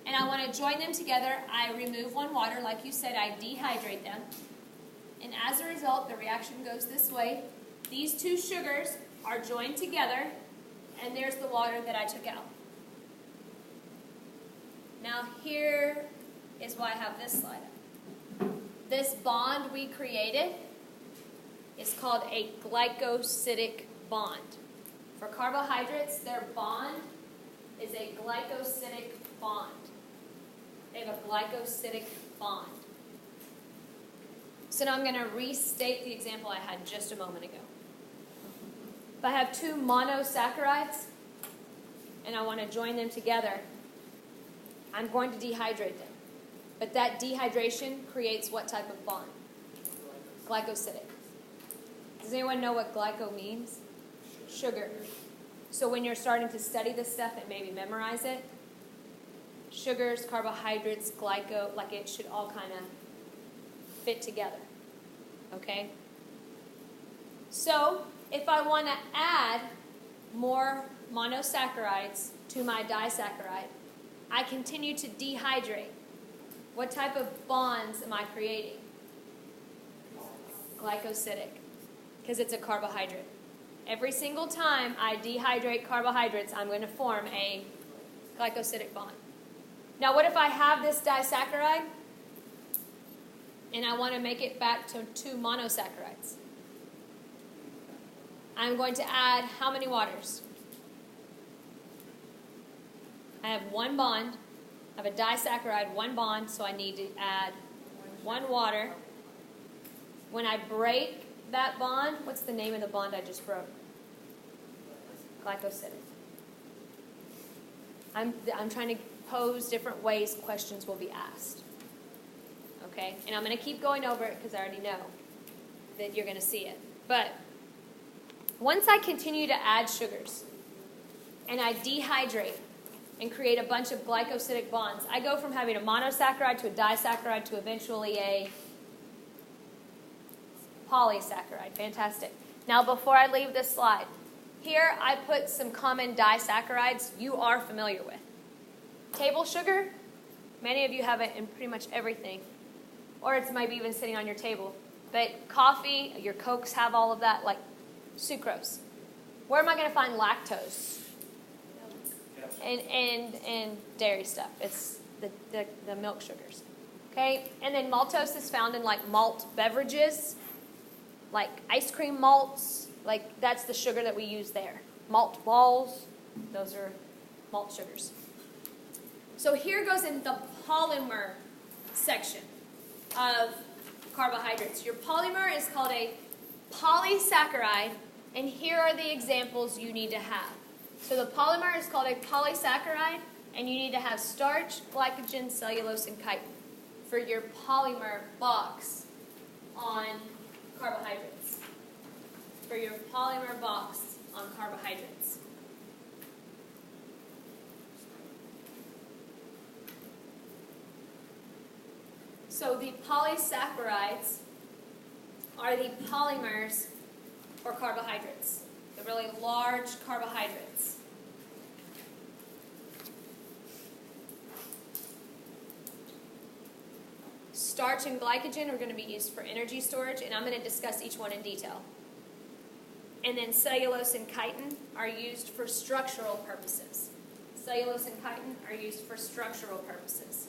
and I want to join them together, I remove one water. Like you said, I dehydrate them. And as a result, the reaction goes this way. These two sugars are joined together, and there's the water that I took out. Now here is why I have this slide up. This bond we created is called a glycosidic bond. For carbohydrates, their bond is a glycosidic bond. They have a glycosidic bond. So now I'm going to restate the example I had just a moment ago. If I have two monosaccharides and I want to join them together, I'm going to dehydrate them. But that dehydration creates what type of bond? Glycosidic. Does anyone know what glyco means? Sugar. So when you're starting to study this stuff and maybe memorize it, sugars, carbohydrates, glyco, like it should all kind of fit together. Okay? So if I want to add more monosaccharides to my disaccharide, I continue to dehydrate. What type of bonds am I creating? Glycosidic, because it's a carbohydrate. Every single time I dehydrate carbohydrates, I'm going to form a glycosidic bond. Now, what if I have this disaccharide and I want to make it back to 2 monosaccharides. I'm going to add how many waters? I have 1 bond. I have a disaccharide, 1 bond, so I need to add 1 water. When I break that bond, what's the name of the bond I just broke? Glycosidic. I'm trying to pose different ways questions will be asked. Okay? And I'm going to keep going over it because I already know that you're going to see it. But once I continue to add sugars and I dehydrate and create a bunch of glycosidic bonds, I go from having a monosaccharide to a disaccharide to eventually a polysaccharide. Fantastic. Now, before I leave this slide, here I put some common disaccharides you are familiar with. Table sugar, many of you have it in pretty much everything, or it's maybe even sitting on your table. But coffee, your Cokes have all of that, like sucrose. Where am I going to find lactose? And dairy stuff. It's the milk sugars. Okay? And then maltose is found in like malt beverages, like ice cream malts. Like that's the sugar that we use there. Malt balls, those are malt sugars. So here goes in the polymer section of carbohydrates. Your polymer is called a polysaccharide, and here are the examples you need to have. So the polymer is called a polysaccharide, and you need to have starch, glycogen, cellulose, and chitin for your polymer box on carbohydrates. For your polymer box on carbohydrates. So the polysaccharides are the polymers for carbohydrates, the really large carbohydrates. Starch and glycogen are going to be used for energy storage, and I'm going to discuss each one in detail. And then cellulose and chitin are used for structural purposes. Cellulose and chitin are used for structural purposes.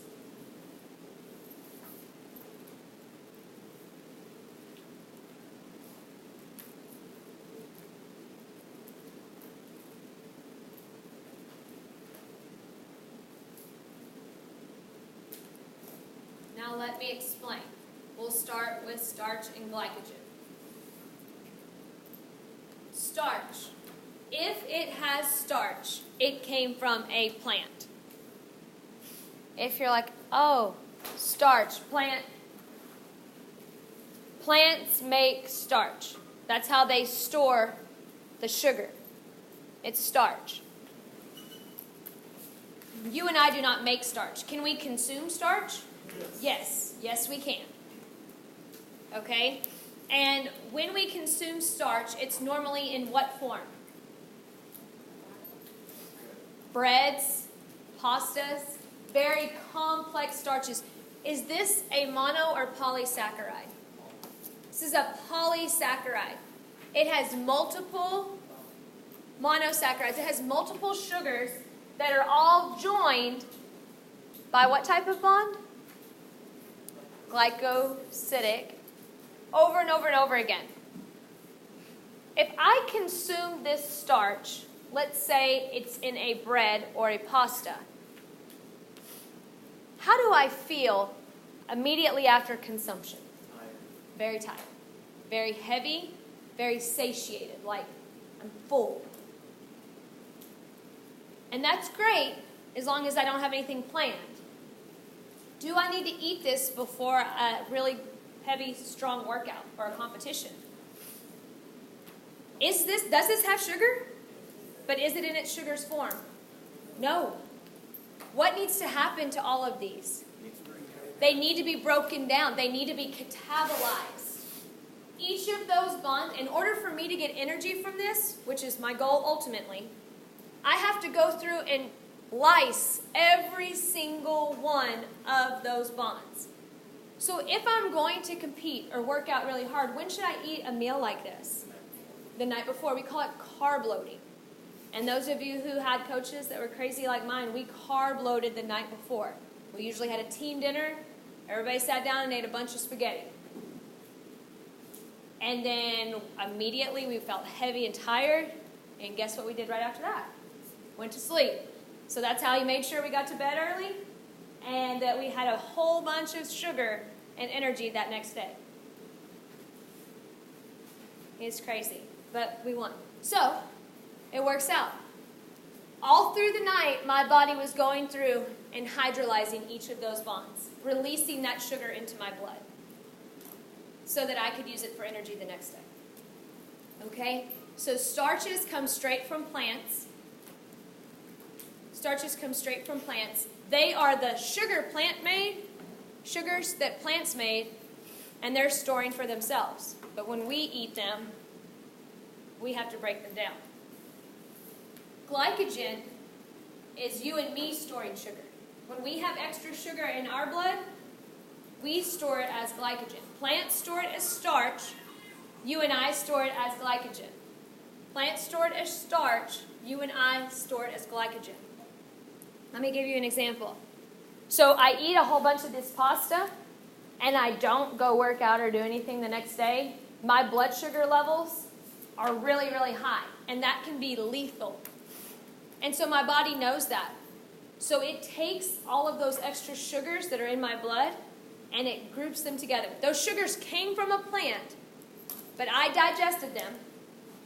Now let me explain. We'll start with starch and glycogen. Starch. If it has starch, it came from a plant. If you're like, oh, starch, plant. Plants make starch. That's how they store the sugar. It's starch. You and I do not make starch. Can we consume starch? Yes. Yes, we can. Okay? And when we consume starch, it's normally in what form? Breads, pastas, very complex starches. Is this a mono or polysaccharide? This is a polysaccharide. It has multiple monosaccharides. It has multiple sugars that are all joined by what type of bond? Glycosidic. Over and over and over again. If I consume this starch, let's say it's in a bread or a pasta, how do I feel immediately after consumption? Very tired. Very heavy, very satiated, like I'm full. And that's great as long as I don't have anything planned. Do I need to eat this before a really heavy, strong workout or a competition? Does this have sugar? But is it in its sugar's form? No. What needs to happen to all of these? They need to be broken down. They need to be catabolized. Each of those bonds, in order for me to get energy from this, which is my goal ultimately, I have to go through and lyse every single one of those bonds. So if I'm going to compete or work out really hard, when should I eat a meal like this? The night before. We call it carb loading. And those of you who had coaches that were crazy like mine, we carb loaded the night before. We usually had a team dinner, Everybody sat down and ate a bunch of spaghetti. And then immediately we felt heavy and tired. And guess what we did right after that? Went to sleep. So that's how he made sure we got to bed early and that we had a whole bunch of sugar and energy that next day. It's crazy, but we won. So it works out. All through the night, my body was going through and hydrolyzing each of those bonds, releasing that sugar into my blood so that I could use it for energy the next day. Okay? So starches come straight from plants. Starches come straight from plants. They are the sugars that plants made, and they're storing for themselves. But when we eat them, we have to break them down. Glycogen is you and me storing sugar. When we have extra sugar in our blood, we store it as glycogen. Plants store it as starch. You and I store it as glycogen. Plants store it as starch. You and I store it as glycogen. Let me give you an example. So I eat a whole bunch of this pasta, and I don't go work out or do anything the next day. My blood sugar levels are really, really high, and that can be lethal. And so my body knows that. So it takes all of those extra sugars that are in my blood, and it groups them together. Those sugars came from a plant, but I digested them.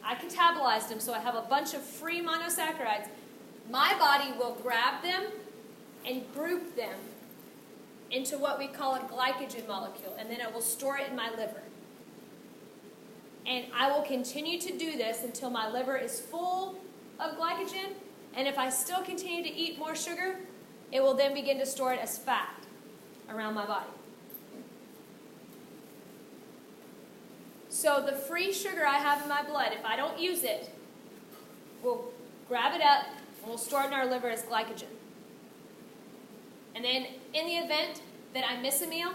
I catabolized them, so I have a bunch of free monosaccharides. My body will grab them and group them into what we call a glycogen molecule, and then it will store it in my liver. And I will continue to do this until my liver is full of glycogen, and if I still continue to eat more sugar, it will then begin to store it as fat around my body. So the free sugar I have in my blood, if I don't use it, we'll grab it up and we'll store it in our liver as glycogen. And then in the event that I miss a meal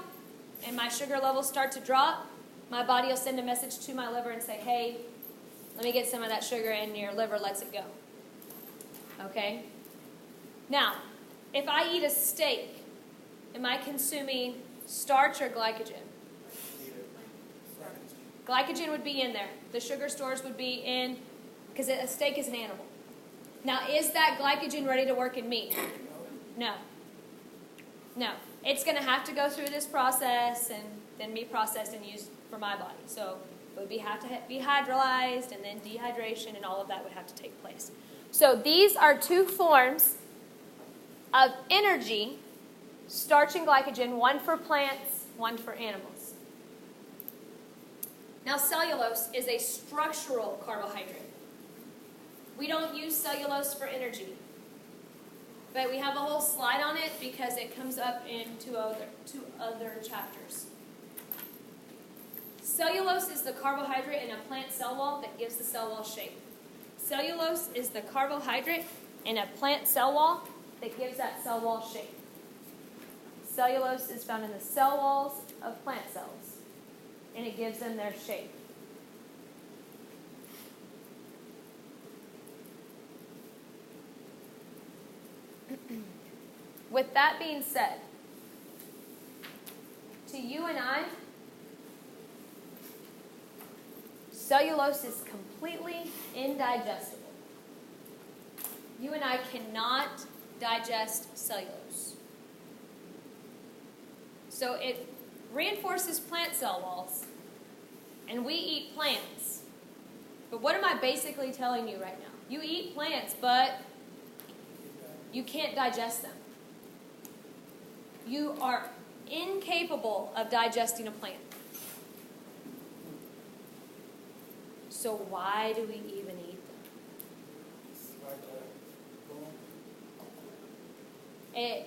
and my sugar levels start to drop, my body will send a message to my liver and say, hey, let me get some of that sugar in your liver, lets it go. Okay? Now, if I eat a steak, am I consuming starch or glycogen? Glycogen would be in there. The sugar stores would be in, because a steak is an animal. Now, is that glycogen ready to work in meat? No. No. It's going to have to go through this process and then be processed and used for my body. So it would have to be hydrolyzed, and then dehydration, and all of that would have to take place. So these are two forms of energy, starch and glycogen, one for plants, one for animals. Now, cellulose is a structural carbohydrate. We don't use cellulose for energy, but we have a whole slide on it because it comes up in two other chapters. Cellulose is the carbohydrate in a plant cell wall that gives the cell wall shape. Cellulose is the carbohydrate in a plant cell wall that gives that cell wall shape. Cellulose is found in the cell walls of plant cells, and it gives them their shape. With that being said, to you and I, cellulose is completely indigestible. You and I cannot digest cellulose. So it reinforces plant cell walls, and we eat plants. But what am I basically telling you right now? You eat plants, but you can't digest them. You are incapable of digesting a plant. So why do we even eat them?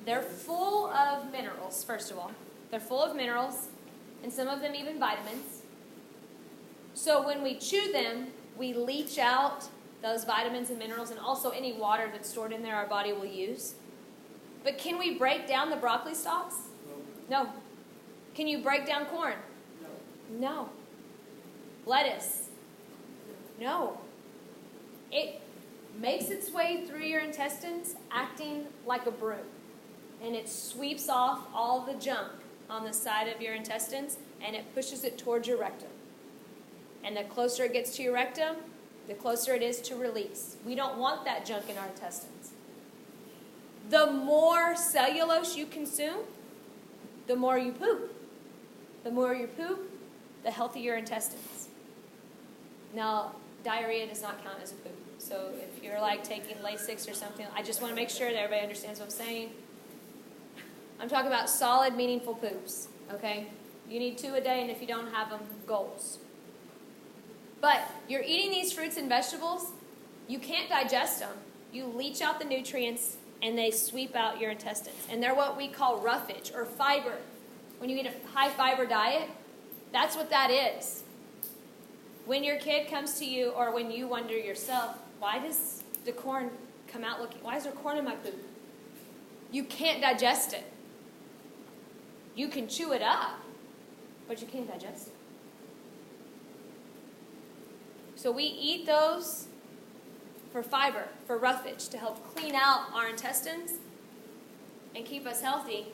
They're full of minerals, first of all. They're full of minerals, and some of them even vitamins. So when we chew them, we leach out those vitamins and minerals, and also any water that's stored in there our body will use. But can we break down the broccoli stalks? No. Can you break down corn? No. Lettuce? No. It makes its way through your intestines acting like a broom. and it sweeps off all the junk on the side of your intestines, and it pushes it towards your rectum. And the closer it gets to your rectum, the closer it is to release. We don't want that junk in our intestines. The more cellulose you consume, the more you poop. The more you poop, the healthier your intestines. Now, diarrhea does not count as a poop. So if you're like taking Lasix or something, I just want to make sure that everybody understands what I'm saying. I'm talking about solid, meaningful poops, okay? You need 2 a day, and if you don't have them, goals. But you're eating these fruits and vegetables, you can't digest them. You leach out the nutrients, and they sweep out your intestines. And they're what we call roughage or fiber. When you eat a high-fiber diet, that's what that is. When your kid comes to you, or when you wonder yourself, why does the corn come out looking, why is there corn in my poop? You can't digest it. You can chew it up, but you can't digest it. So we eat those for fiber, for roughage, to help clean out our intestines and keep us healthy,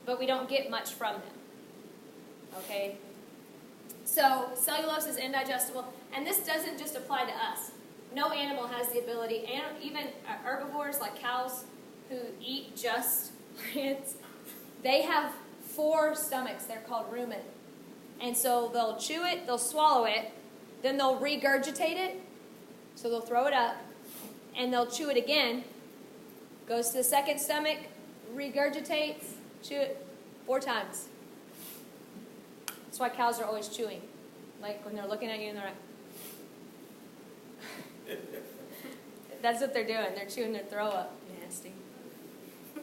but we don't get much from them. Okay? So cellulose is indigestible, and this doesn't just apply to us. No animal has the ability, and even herbivores like cows who eat just plants, they have 4 stomachs. They're called rumen. And so they'll chew it, they'll swallow it, then they'll regurgitate it, so they'll throw it up, and they'll chew it again, goes to the second stomach, regurgitates, chew it 4 times. That's why cows are always chewing. Like when they're looking at you and they're like, that's what they're doing. They're chewing their throw up. Nasty.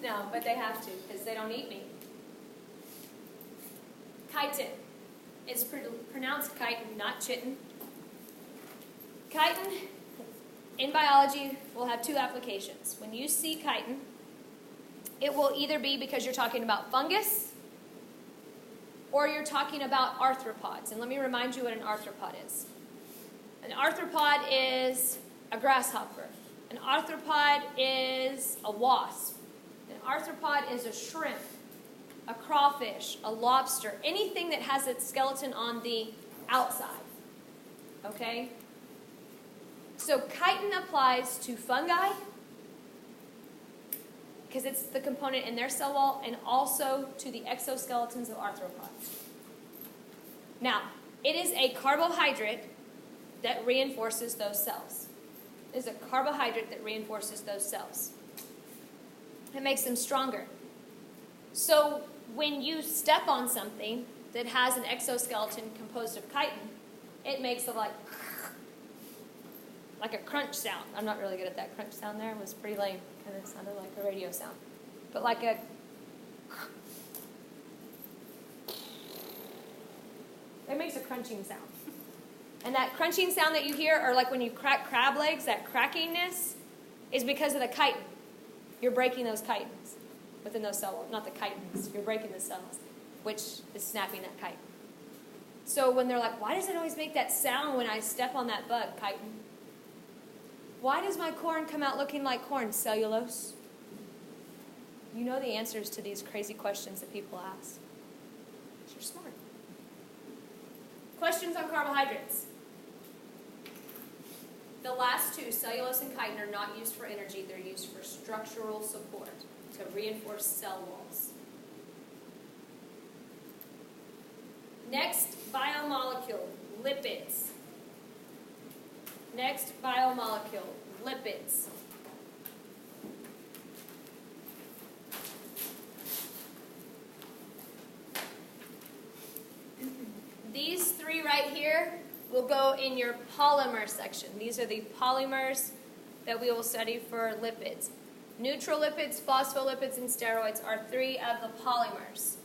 No, but they have to because they don't eat meat. Chitin. It's pronounced chitin, not chitin. Chitin, in biology, will have 2 applications. When you see chitin, it will either be because you're talking about fungus or you're talking about arthropods. And let me remind you what an arthropod is. An arthropod is a grasshopper. An arthropod is a wasp. An arthropod is a shrimp, a crawfish, a lobster, anything that has its skeleton on the outside. Okay? So chitin applies to fungi because it's the component in their cell wall, and also to the exoskeletons of arthropods. Now, it is a carbohydrate that reinforces those cells. It is a carbohydrate that reinforces those cells. It makes them stronger. So when you step on something that has an exoskeleton composed of chitin, it makes a like a crunch sound. I'm not really good at that crunch sound there. It was pretty lame. Kind of sounded like a radio sound. But like a... It makes a crunching sound. And that crunching sound that you hear, or like when you crack crab legs, that crackiness, is because of the chitin. You're breaking those chitins within those cells. Not the chitins. You're breaking the cells, which is snapping that chitin. So when they're like, why does it always make that sound when I step on that bug, chitin? Why does my corn come out looking like corn? Cellulose. You know the answers to these crazy questions that people ask. You're smart. Questions on carbohydrates. The last 2, cellulose and chitin, are not used for energy. They're used for structural support to reinforce cell walls. Next biomolecule, lipids. Next biomolecule, lipids. These 3 right here will go in your polymer section. These are the polymers that we will study for lipids. Neutral lipids, phospholipids, and steroids are 3 of the polymers.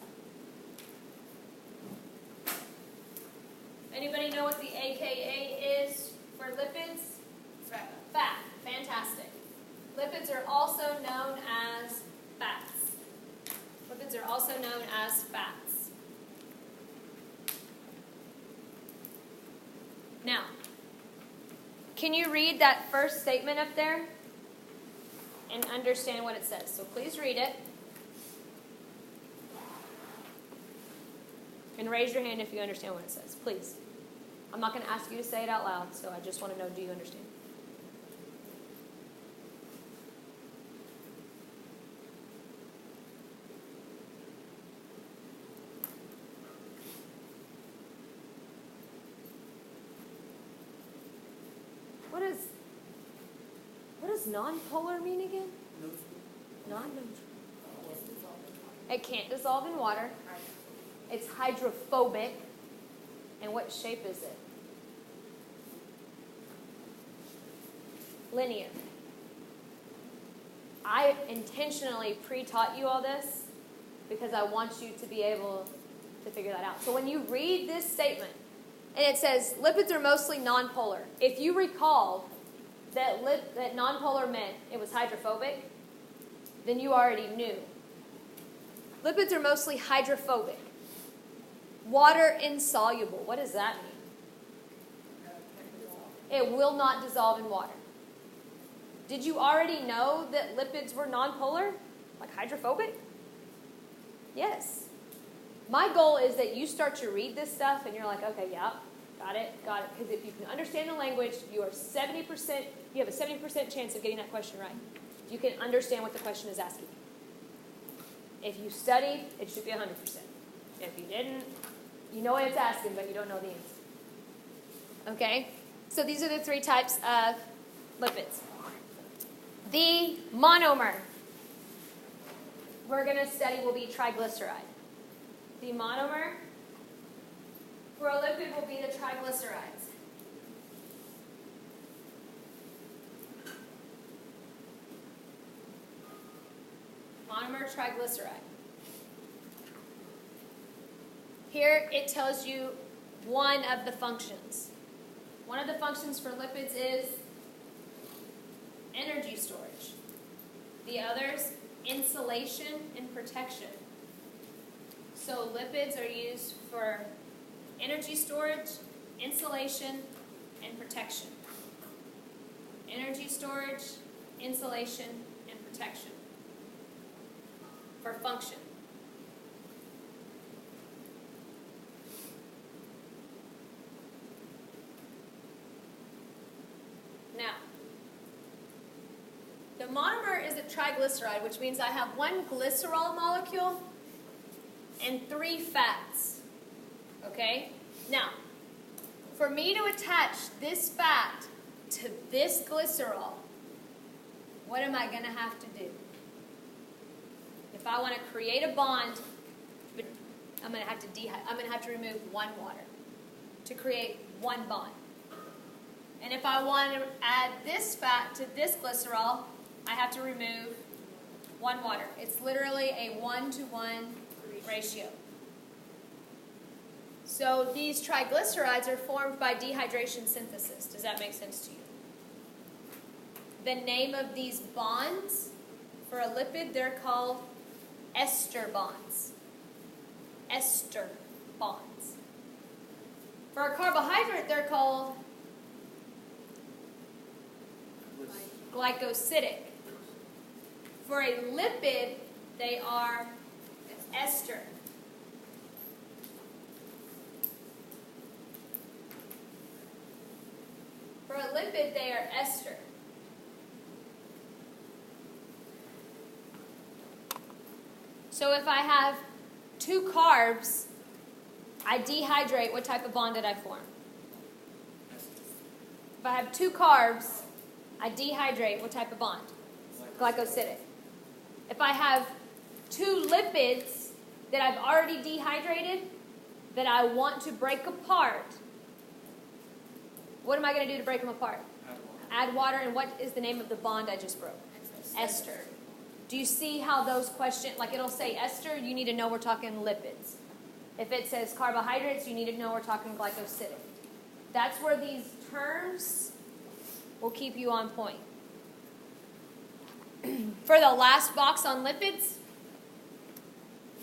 Anybody know what the AKA is for lipids? Fat. Fat. Fantastic. Lipids are also known as fats. Lipids are also known as fats. Now, can you read that first statement up there and understand what it says? So please read it. And raise your hand if you understand what it says, please. I'm not going to ask you to say it out loud, so I just want to know, do you understand? What does non-polar mean again? Non-neutral. It can't dissolve in water. It's hydrophobic. And what shape is it? Linear. I intentionally pre-taught you all this because I want you to be able to figure that out. So when you read this statement, and it says lipids are mostly nonpolar. If you recall that nonpolar meant it was hydrophobic, then you already knew. Lipids are mostly hydrophobic. Water insoluble. What does that mean? It will not dissolve in water. Did you already know that lipids were nonpolar? Like hydrophobic? Yes. My goal is that you start to read this stuff and you're like, okay, yeah, got it. Because if you can understand the language, you have a 70% chance of getting that question right. You can understand what the question is asking. If you studied, it should be 100%. If you didn't, you know what it's asking, but you don't know the answer. Okay? So these are the three types of lipids. The monomer we're going to study will be triglyceride. The monomer for a lipid will be the triglycerides. Monomer triglyceride. Here it tells you one of the functions. One of the functions for lipids is energy storage. The others, insulation and protection. So lipids are used for energy storage, insulation, and protection. Energy storage, insulation, and protection. For function. Now, the monomer is a triglyceride, which means I have one glycerol molecule and 3 fats. Okay? Now, for me to attach this fat to this glycerol, what am I going to have to do? If I want to create a bond, I'm going to have to remove 1 water to create 1 bond. And if I want to add this fat to this glycerol, I have to remove 1 water. It's literally a 1-to-1 ratio. So these triglycerides are formed by dehydration synthesis. Does that make sense to you? The name of these bonds for a lipid, they're called ester bonds. Ester bonds. For a carbohydrate, they're called glycosidic. For a lipid, they are ester. For a lipid, they are ester. So if I have 2 carbs, I dehydrate, what type of bond did I form? If I have 2 carbs, I dehydrate, what type of bond? Glycosidic. If I have 2 lipids that I've already dehydrated that I want to break apart, what am I going to do to break them apart? Add water. And what is the name of the bond I just broke? Ester. Do you see how those questions, like it'll say ester, you need to know we're talking lipids. If it says carbohydrates, you need to know we're talking glycosidic. That's where these terms will keep you on point. For the last box on lipids,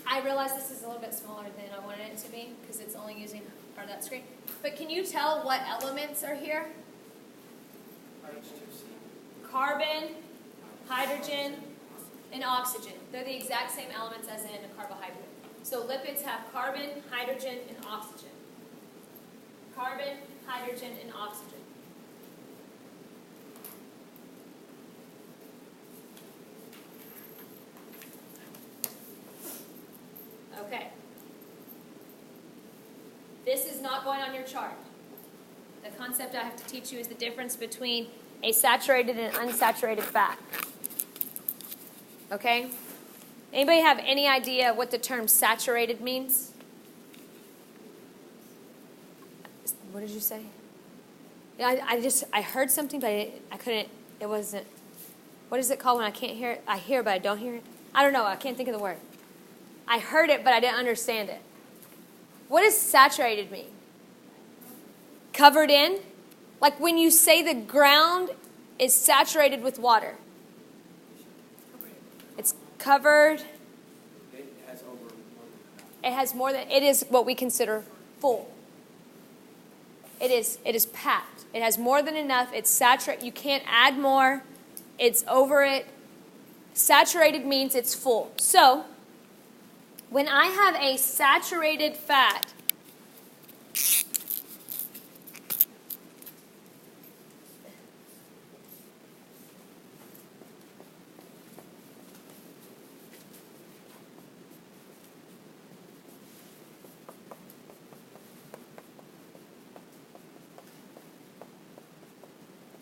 I realize this is a little bit smaller than I wanted it to be because it's only using part of that screen. But can you tell what elements are here? Carbon, hydrogen, and oxygen. They're the exact same elements as in a carbohydrate. So lipids have carbon, hydrogen, and oxygen. Carbon, hydrogen, and oxygen. Okay. This is not going on your chart. The concept I have to teach you is the difference between a saturated and unsaturated fat. Okay? Anybody have any idea what the term saturated means? What did you say? Yeah, I heard something, but I couldn't, it wasn't. What is it called when I can't hear it? I hear, but I don't hear it. I don't know. I can't think of the word. I heard it, but I didn't understand it. What does saturated mean? Covered in? Like when you say the ground is saturated with water. It's covered. It has over more than It has more than, it is what we consider full. It is packed. It has more than enough. It's saturated. You can't add more. It's over it. Saturated means it's full. So, when I have a saturated fat,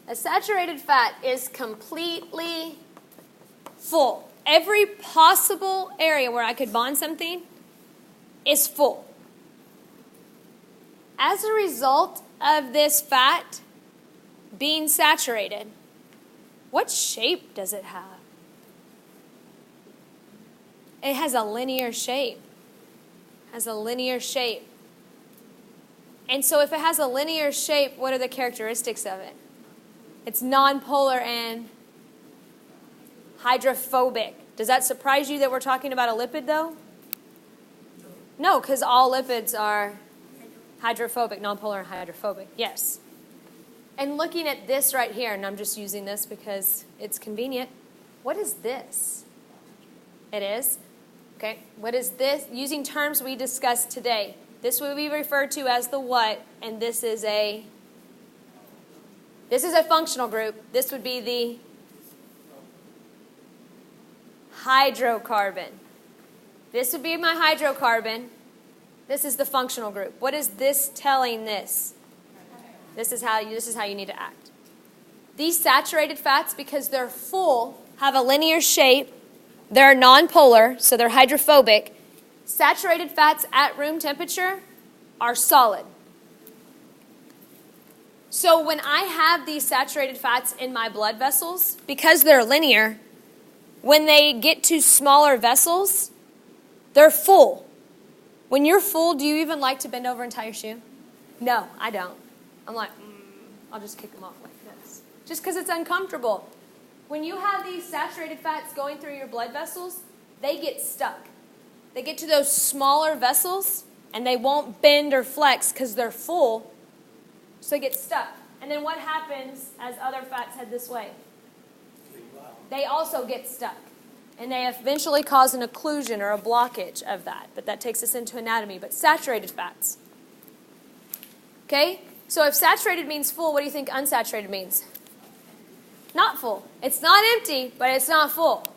a saturated fat is completely full. Every possible area where I could bond something is full. As a result of this fat being saturated, what shape does it have? It has a linear shape. Has a linear shape. And so if it has a linear shape, what are the characteristics of it? It's nonpolar and hydrophobic. Does that surprise you that we're talking about a lipid, though? No, because all lipids are hydrophobic, nonpolar and hydrophobic. Yes. And looking at this right here, and I'm just using this because it's convenient. What is this? It is? Okay. What is this? Using terms we discussed today. This will be referred to as the what, and this is a functional group. This would be the hydrocarbon. This would be my hydrocarbon. This is the functional group. What is this telling this? This is how you need to act. These saturated fats, because they're full, have a linear shape. They're nonpolar, so they're hydrophobic. Saturated fats at room temperature are solid. So when I have these saturated fats in my blood vessels, because they're linear, when they get to smaller vessels, they're full. When you're full, do you even like to bend over and tie your shoe? No, I don't. I'm like, I'll just kick them off like this. Just because it's uncomfortable. When you have these saturated fats going through your blood vessels, they get stuck. They get to those smaller vessels, and they won't bend or flex because they're full, so they get stuck. And then what happens as other fats head this way? They also get stuck. And they eventually cause an occlusion or a blockage of that. But that takes us into anatomy. But saturated fats. Okay? So if saturated means full, what do you think unsaturated means? Not full. It's not empty, but it's not full.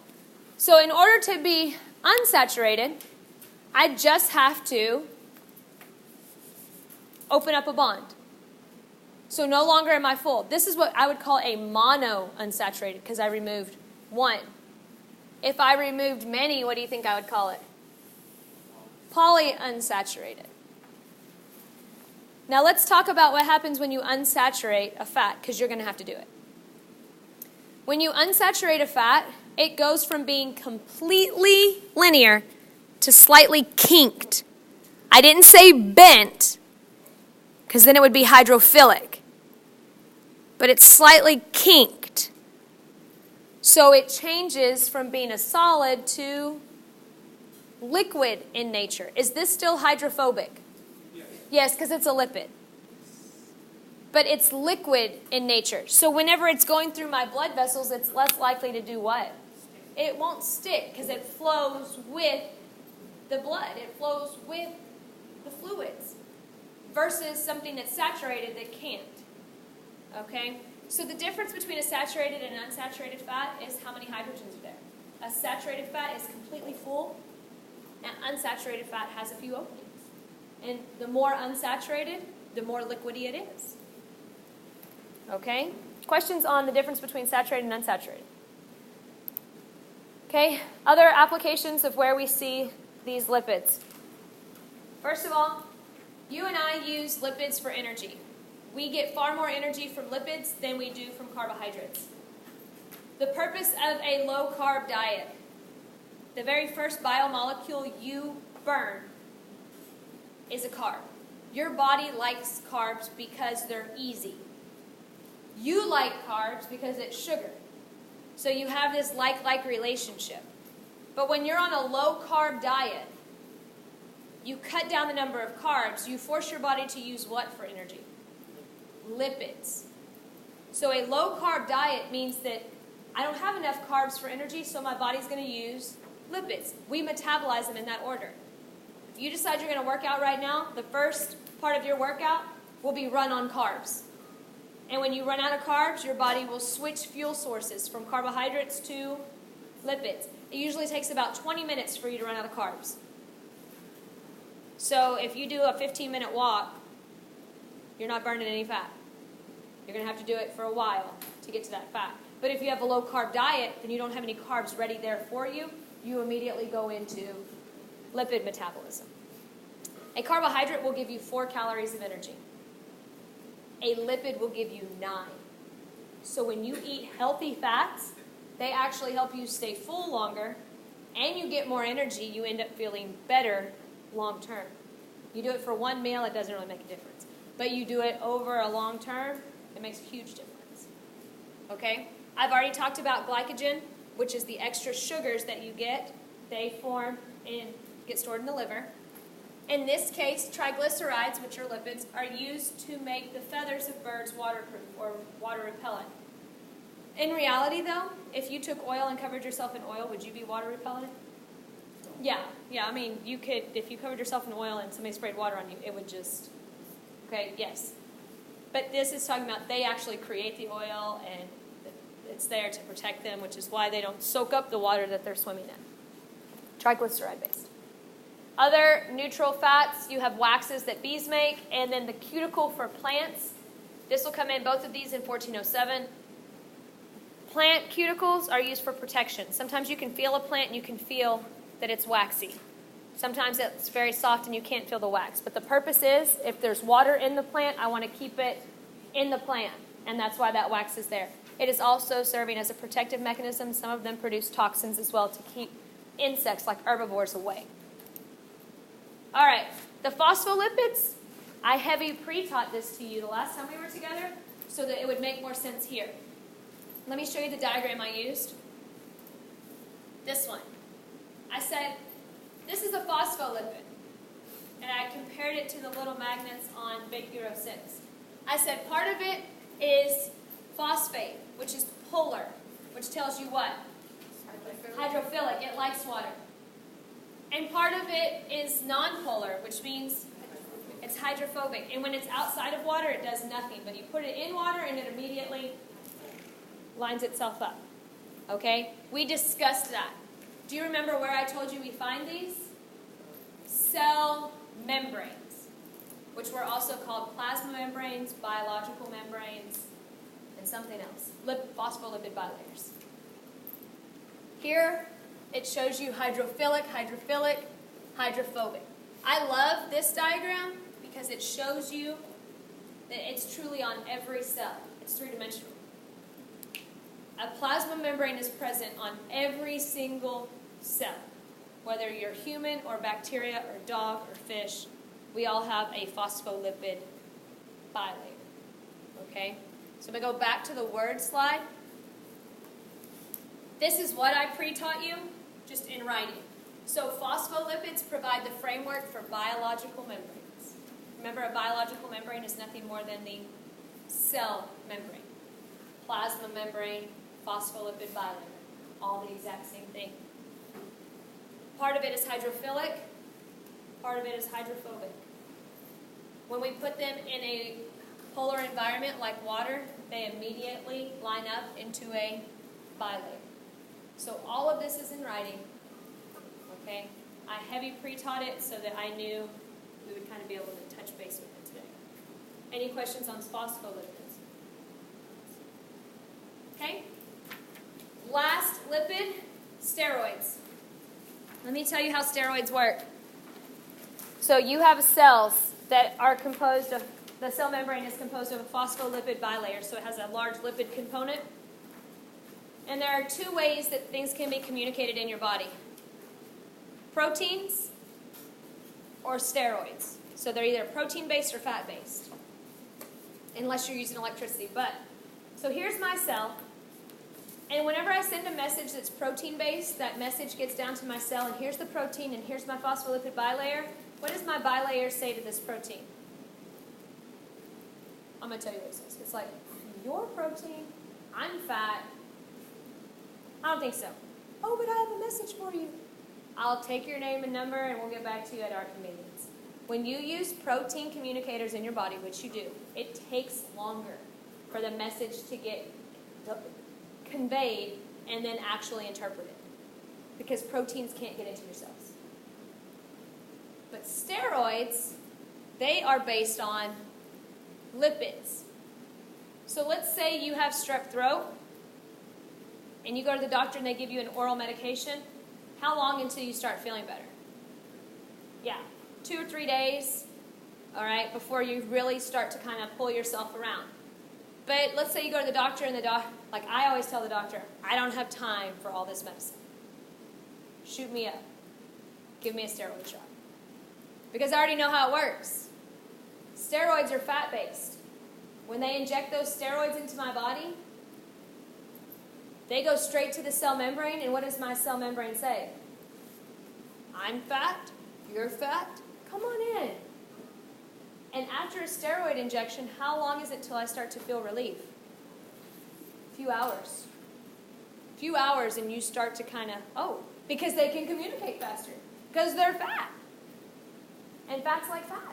So in order to be unsaturated, I just have to open up a bond. So no longer am I full. This is what I would call a mono-unsaturated because I removed one. If I removed many, what do you think I would call it? Polyunsaturated. Now let's talk about what happens when you unsaturate a fat, because you're going to have to do it. When you unsaturate a fat, it goes from being completely linear to slightly kinked. I didn't say bent, because then it would be hydrophilic. But it's slightly kinked. So it changes from being a solid to liquid in nature. Is this still hydrophobic? Yes, because it's a lipid. But it's liquid in nature. So whenever it's going through my blood vessels, it's less likely to do what? It won't stick because it flows with the blood. It flows with the fluids versus something that's saturated that can't. Okay? So the difference between a saturated and an unsaturated fat is how many hydrogens are there. A saturated fat is completely full, and unsaturated fat has a few openings. And the more unsaturated, the more liquidy it is. Okay? Questions on the difference between saturated and unsaturated? Okay, other applications of where we see these lipids. First of all, you and I use lipids for energy. We get far more energy from lipids than we do from carbohydrates. The purpose of a low-carb diet, the very first biomolecule you burn is a carb. Your body likes carbs because they're easy. You like carbs because it's sugar. So you have this like-like relationship. But when you're on a low-carb diet, you cut down the number of carbs. You force your body to use what for energy? Lipids. So a low-carb diet means that I don't have enough carbs for energy, so my body's going to use lipids. We metabolize them in that order. If you decide you're going to work out right now, the first part of your workout will be run on carbs. And when you run out of carbs, your body will switch fuel sources from carbohydrates to lipids. It usually takes about 20 minutes for you to run out of carbs. So if you do a 15-minute walk, you're not burning any fat. You're going to have to do it for a while to get to that fat. But if you have a low-carb diet, then you don't have any carbs ready there for you. You immediately go into lipid metabolism. A carbohydrate will give you 4 calories of energy. A lipid will give you 9. So when you eat healthy fats, they actually help you stay full longer, and you get more energy. You end up feeling better long term. You do it for one meal, it doesn't really make a difference. But you do it over a long term, it makes a huge difference. Okay? I've already talked about glycogen, which is the extra sugars that you get. They form and get stored in the liver. In this case, triglycerides, which are lipids, are used to make the feathers of birds waterproof or water repellent. In reality, though, if you took oil and covered yourself in oil, would you be water repellent? Yeah, I mean, you could, if you covered yourself in oil and somebody sprayed water on you, it would just, okay, yes. But this is talking about they actually create the oil, and it's there to protect them, which is why they don't soak up the water that they're swimming in. Triglyceride-based. Other neutral fats, you have waxes that bees make, and then the cuticle for plants. This will come in, both of these in 1407. Plant cuticles are used for protection. Sometimes you can feel a plant and you can feel that it's waxy. Sometimes it's very soft and you can't feel the wax. But the purpose is, if there's water in the plant, I want to keep it in the plant. And that's why that wax is there. It is also serving as a protective mechanism. Some of them produce toxins as well to keep insects like herbivores away. All right, the phospholipids, I heavy pre-taught this to you the last time we were together so that it would make more sense here. Let me show you the diagram I used. This one. I said, this is a phospholipid, and I compared it to the little magnets on Big Hero 6. I said part of it is phosphate, which is polar, which tells you what? Hydrophilic. It likes water. And part of it is nonpolar, which means it's hydrophobic. And when it's outside of water, it does nothing. But you put it in water, and it immediately lines itself up. Okay? We discussed that. Do you remember where I told you we find these? Cell membranes, which were also called plasma membranes, biological membranes, and something else. Phospholipid bilayers. Here, it shows you hydrophilic, hydrophobic. I love this diagram because it shows you that it's truly on every cell. It's three-dimensional. A plasma membrane is present on every single cell. Whether you're human or bacteria or dog or fish, we all have a phospholipid bilayer. Okay? So I'm going to go back to the word slide. This is what I pre-taught you, just in writing. So phospholipids provide the framework for biological membranes. Remember, a biological membrane is nothing more than the cell membrane. Plasma membrane, phospholipid bilayer, all the exact same thing. Part of it is hydrophilic, Part of it is hydrophobic. When we put them in a polar environment like water, they immediately line up into a bilayer. So all of this is in writing. Okay? I heavy pre-taught it so that I knew we would kind of be able to touch base with it today. Any questions on phospholipids? Okay? Last lipid, steroids. Let me tell you how steroids work. So you have cells that are composed of, the cell membrane is composed of a phospholipid bilayer, so it has a large lipid component. And there are two ways that things can be communicated in your body. Proteins or steroids. So they're either protein-based or fat-based, unless you're using electricity. So here's my cell, and whenever I send a message that's protein-based, that message gets down to my cell, and here's the protein, and here's my phospholipid bilayer. What does my bilayer say to this protein? I'm going to tell you what it says. It's like, you're protein, I'm fat. I don't think so. Oh, but I have a message for you. I'll take your name and number, and we'll get back to you at our convenience. When you use protein communicators in your body, which you do, it takes longer for the message to get conveyed and then actually interpreted, because proteins can't get into your cells. But steroids, they are based on lipids. So let's say you have strep throat, and you go to the doctor and they give you an oral medication. How long until you start feeling better? Yeah, 2 or 3 days, all right, before you really start to kind of pull yourself around. But let's say you go to the doctor and like I always tell the doctor, I don't have time for all this medicine. Shoot me up. Give me a steroid shot. Because I already know how it works. Steroids are fat-based. When they inject those steroids into my body, they go straight to the cell membrane, and what does my cell membrane say? I'm fat, you're fat, come on in. And after a steroid injection, how long is it till I start to feel relief? A few hours. A few hours and you start to kind of, because they can communicate faster. Because they're fat. And fats like fats.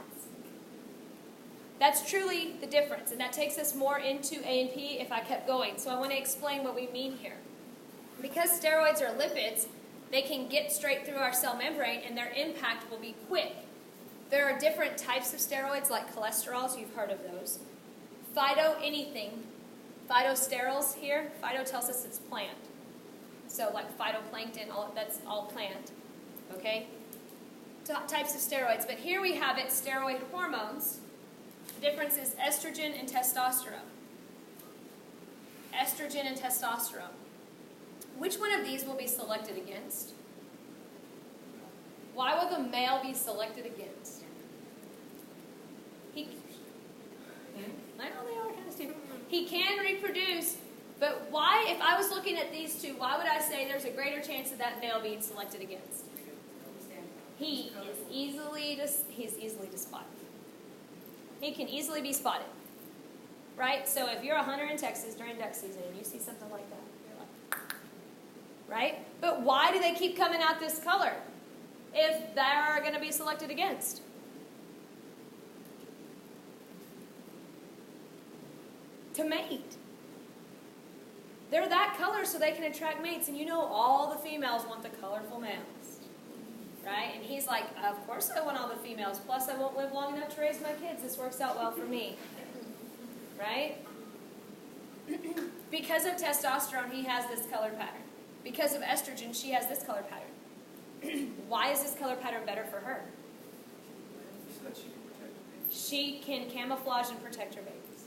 That's truly the difference. And that takes us more into A&P if I kept going. So I want to explain what we mean here. Because steroids are lipids, they can get straight through our cell membrane and their impact will be quick. There are different types of steroids like cholesterols. You've heard of those. Phytosterols here. Phyto tells us it's plant. So like phytoplankton, that's all plant. Okay? Types of steroids. But here we have it, steroid hormones. The difference is estrogen and testosterone. Estrogen and testosterone. Which one of these will be selected against? Why will the male be selected against? I know they are kind of stupid. He can reproduce, but why, if I was looking at these two, why would I say there's a greater chance of that male being selected against? He's easily to spot. He can easily be spotted. Right? So if you're a hunter in Texas during duck season and you see something like that, you're like, right? But why do they keep coming out this color if they're going to be selected against? To mate. They're that color so they can attract mates, and you know all the females want the colorful males. Right? And he's like, of course I want all the females, plus I won't live long enough to raise my kids. This works out well for me. Right? Because of testosterone, he has this color pattern. Because of estrogen, she has this color pattern. Why is this color pattern better for her? So that she can protect her babies. She can camouflage and protect her babies.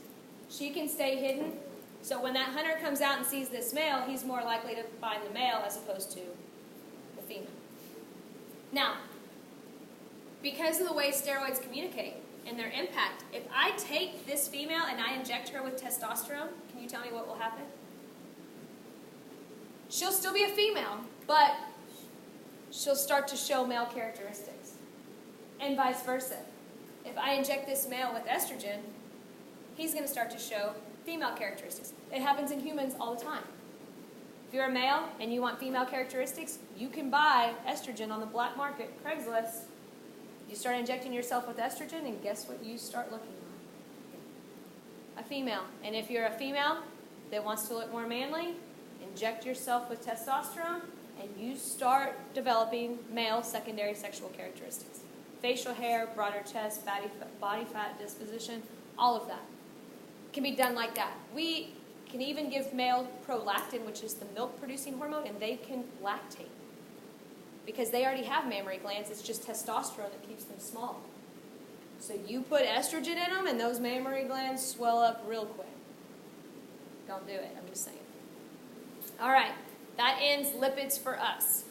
She can stay hidden. So when that hunter comes out and sees this male, he's more likely to find the male as opposed to the female. Now, because of the way steroids communicate and their impact, if I take this female and I inject her with testosterone, can you tell me what will happen? She'll still be a female, but she'll start to show male characteristics. And vice versa. If I inject this male with estrogen, he's going to start to show female characteristics. It happens in humans all the time. If you're a male and you want female characteristics, you can buy estrogen on the black market, Craigslist, You start injecting yourself with estrogen, and guess what you start looking like? A female. And if you're a female that wants to look more manly, inject yourself with testosterone, and you start developing male secondary sexual characteristics. Facial hair, broader chest, body fat disposition, all of that can be done like that. We can even give male prolactin, which is the milk-producing hormone, and they can lactate because they already have mammary glands. It's just testosterone that keeps them small. So you put estrogen in them, and those mammary glands swell up real quick. Don't do it. I'm just saying. All right. That ends lipids for us.